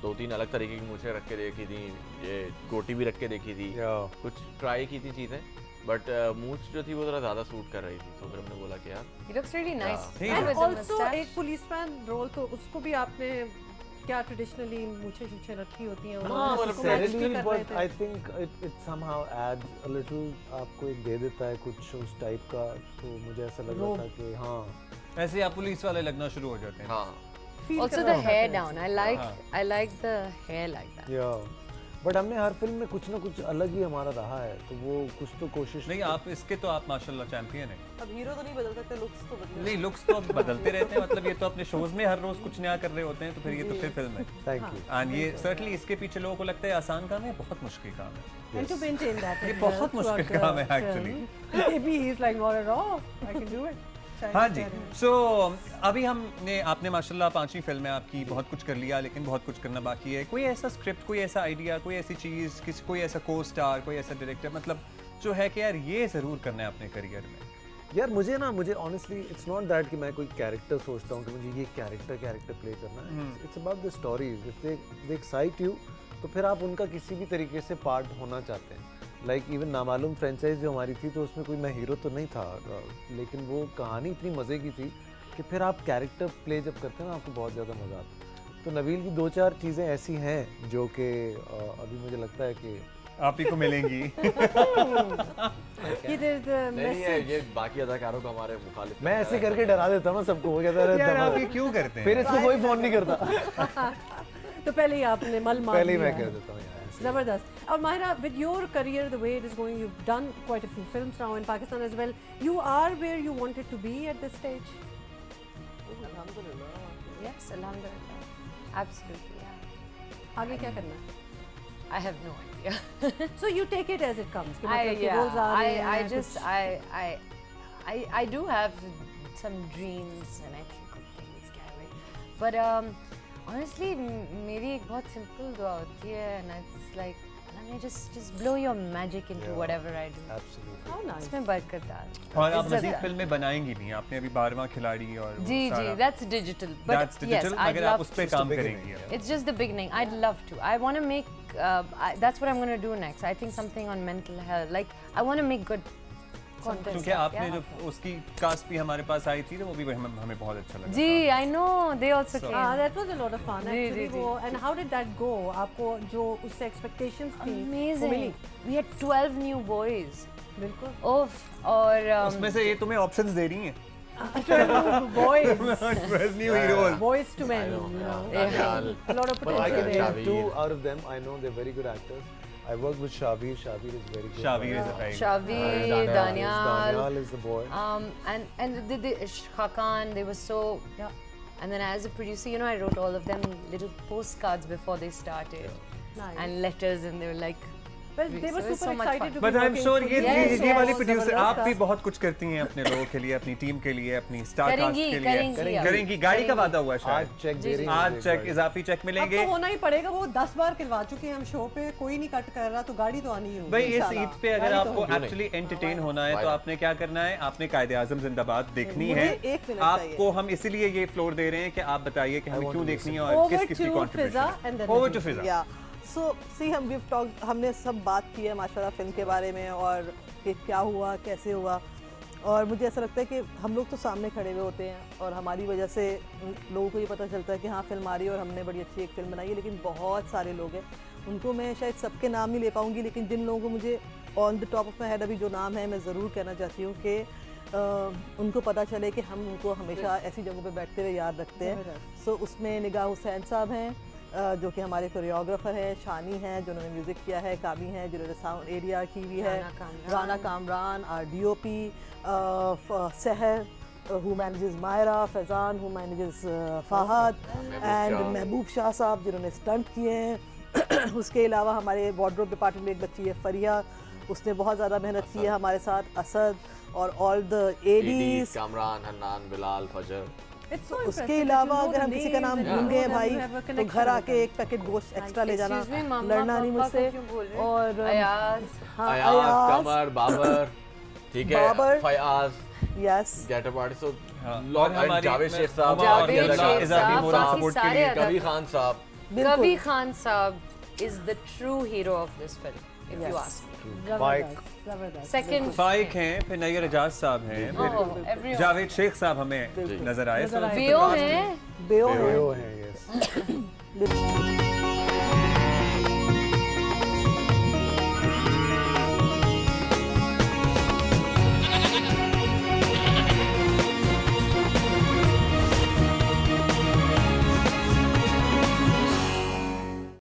2-3 अलग तरीके की मूंछें रख के देखी थी, ये गोटी भी रख के देखी थी, कुछ ट्राई की थी चीज़ें, बट मूंछ जो थी वो थोड़ा ज़्यादा सूट कर रही थी, तो फिर हमने बोला कि यार He looks really nice. And also एक पुलिसमैन रोल, तो उसको भी आपने क्या ट्रेडिशनली मूंछें रखी होती हैं, but I think it somehow adds a little, आपको एक दे देता है कुछ उस टाइप का, तो मुझे ऐसा लग रहा था कि हाँ ऐसे आप पुलिस वाले लगना शुरू हो जाते हैं। हाँ, Also the hair down. I like the hair like that. Yeah. But हमने हर फिल्म में कुछ ना कुछ अलग ही हमारा रहा है, तो वो कुछ तो कोशिश नहीं, आप इसके तो आप माशाल्लाह चैंपियन हैं। अब हीरो तो नहीं बदल सकते, लुक्स तो बदल नहीं, लुक्स तो अब बदलते रहते हैं, मतलब ये तो अपने शोज में हर रोज कुछ नया कर रहे होते हैं, तो फिर ये तो फिर फिल्म है। Thank you. एंड ये सर्टनली इसके पीछे लोगों को लगता है आसान काम है, बहुत मुश्किल काम है। And to maintain that, ये बहुत मुश्किल काम है actually. Maybe he's like not at all. I can do it. हाँ जी, सो अभी आपने माशाल्लाह 5वीं फिल्म में आपकी बहुत कुछ कर लिया, लेकिन बहुत कुछ करना बाकी है। कोई ऐसा स्क्रिप्ट, कोई ऐसा आइडिया, कोई ऐसी चीज़, कोई ऐसा को स्टार, कोई ऐसा डायरेक्टर, मतलब जो है कि यार ये ज़रूर करना है अपने करियर में? यार मुझे ऑनेस्टली इट्स नॉट दैट कि मैं कोई कैरेक्टर सोचता हूँ कि मुझे ये कैरेक्टर प्ले करना है। It's about the stories, if they excite you, तो फिर आप उनका किसी भी तरीके से पार्ट होना चाहते हैं। लाइक इवन नामालूम फ्रेंचाइज जो हमारी थी, तो उसमें कोई मैं हीरो तो नहीं था, लेकिन वो कहानी इतनी मज़े की थी कि फिर आप कैरेक्टर प्ले जब करते हैं ना, आपको बहुत ज़्यादा मज़ा आता है। तो नबील की 2-4 चीज़ें ऐसी हैं जो कि अभी मुझे लगता है कि आप ही को मिलेंगी। नहीं है, ये बाकी अदाकारों को हमारे मुखालिफ। मैं ऐसे करके डरा देता हूँ ना सबको, वो कहता है यार आप ये क्यों करते हैं? फिर इसको कोई फ़ोन नहीं करता। तो पहले ही आपने मल मार पहले ही मैं कह देता हूँ। जबरदस्त। और Mahira, with your career, the way it is going, you've done quite a few films now in Pakistan as well. You are where you wanted to be at this stage? Alhamdulillah. Yes, alhamdulillah. Absolutely, yeah. आगे क्या करना है? I have no idea. So you take it as it comes. I do have some dreams and I think of things, but honestly, मेरी एक बहुत simple दुआ होती है, and it's like, just blow your magic into whatever I do. Absolutely. How nice. इसमें बरकत डाल। और आप मज़ीद फिल्में बनाएंगी भी, आपने अभी 12वां खिलाड़ी और जी, that's digital. But that's digital, yes, I'd अगर आप love उस पे काम करेंगी। It's just the beginning. I'd love to. I want to make. That's what I'm going to do next. I think something on mental health. Like I want to make good content. क्योंकि आपने जो उसकी cast भी हमारे पास आई थी, तो वो भी हमें बहुत अच्छा लगा। जी, I know. They also came. That was a lot of fun actually. And how did that go? आपको जो उससे expectations थी? Amazing. We had 12 new boys. बिल्कुल। और उसमें से ये तुम्हें options दे रही हैं? 12 boys. 12 new heroes. Boys to men. You know. A lot of But I potential can there. name 2 out of them. I know they're very good actors. I worked with Shavir. Shavir is very good. Shavir is a very Shavir, Daniel is the boy. And the Khakan, they were so. Yeah. And then as a producer, you know, I wrote all of them little postcards before they started. Nice. And letters, and they were like, But I'm sure ये वाले producer आप भी बहुत कुछ करती हैं अपने लोगों के लिए, अपनी टीम के लिए, अपनी स्टार कास्ट के लिए करेंगी। गाड़ी का वादा हुआ शायद आज चेक इजाफी चेक मिलेंगे। तो होना ही पड़ेगा, वो 10 बार खिलवा चुके हैं हम शो पे, कोई नहीं कट कर रहा तो गाड़ी तो आनी ही होगी। भाई इस ईद पे अगर आपको एक्चुअली एंटरटेन होना है तो आपने क्या करना है, आपने कायदे आज़म जिंदाबाद देखनी है। आपको हम इसीलिए ये फ्लोर दे रहे हैं कि आप बताइए कि हमें क्यों देखनी है और किस किस की contribution. Over to Fiza. So see हमने सब बात की है माशाल्लाह फिल्म के बारे में और कि क्या हुआ कैसे हुआ, और मुझे ऐसा लगता है कि हम लोग तो सामने खड़े हुए होते हैं और हमारी वजह से लोगों को ये पता चलता है कि हाँ फिल्म आ रही है और हमने बड़ी अच्छी एक फिल्म बनाई है, लेकिन बहुत सारे लोग हैं, उनको मैं शायद सबके नाम नहीं ले पाऊँगी, लेकिन जिन लोगों को मुझे on the top of my head अभी जो नाम है मैं ज़रूर कहना चाहती हूँ कि उनको पता चले कि हम उनको हमेशा ऐसी जगहों पे बैठते हुए याद रखते हैं। सो उसमें निगाह हुसैन साहब हैं जो कि हमारे कोरियोग्राफर हैं, शानी हैं जिन्होंने म्यूज़िक किया है, कामी हैं जिन्होंने साउंड एरिया की हुई है, Rana Kamran our DOP, Sahar who manages Mayra, Faizan who manages Fahad and Mahboob Shah साहब जिन्होंने स्टंट किए हैं। उसके अलावा हमारे वार्डरोब डिपार्टमेंट में एक बच्ची है फरिया, उसने बहुत ज़्यादा मेहनत की है हमारे साथ, असद और all the ADs, Kamran, Hannan, Bilal, Fajar. उसके अलावा अगर हम किसी का नाम भूल गए भाई तो घर आके एक पैकेट गोश्त एक्स्ट्रा ले जाना, लड़ना नहीं मुझसे। और अयाज, कमर, बाबर, ठीक है, Fayaz, yes, get a party, so lord Javed Shaikh Sahab, support के लिए कबीर खान साहब। कबीर खान साहब is the true hero of this film, if you ask me. Second फाइक हैं, फिर नैयर एजाज साहब हैं, फिर जावेद शेख साहब हमें नजर आए। बेओ हैं, बेओ हैं, यस।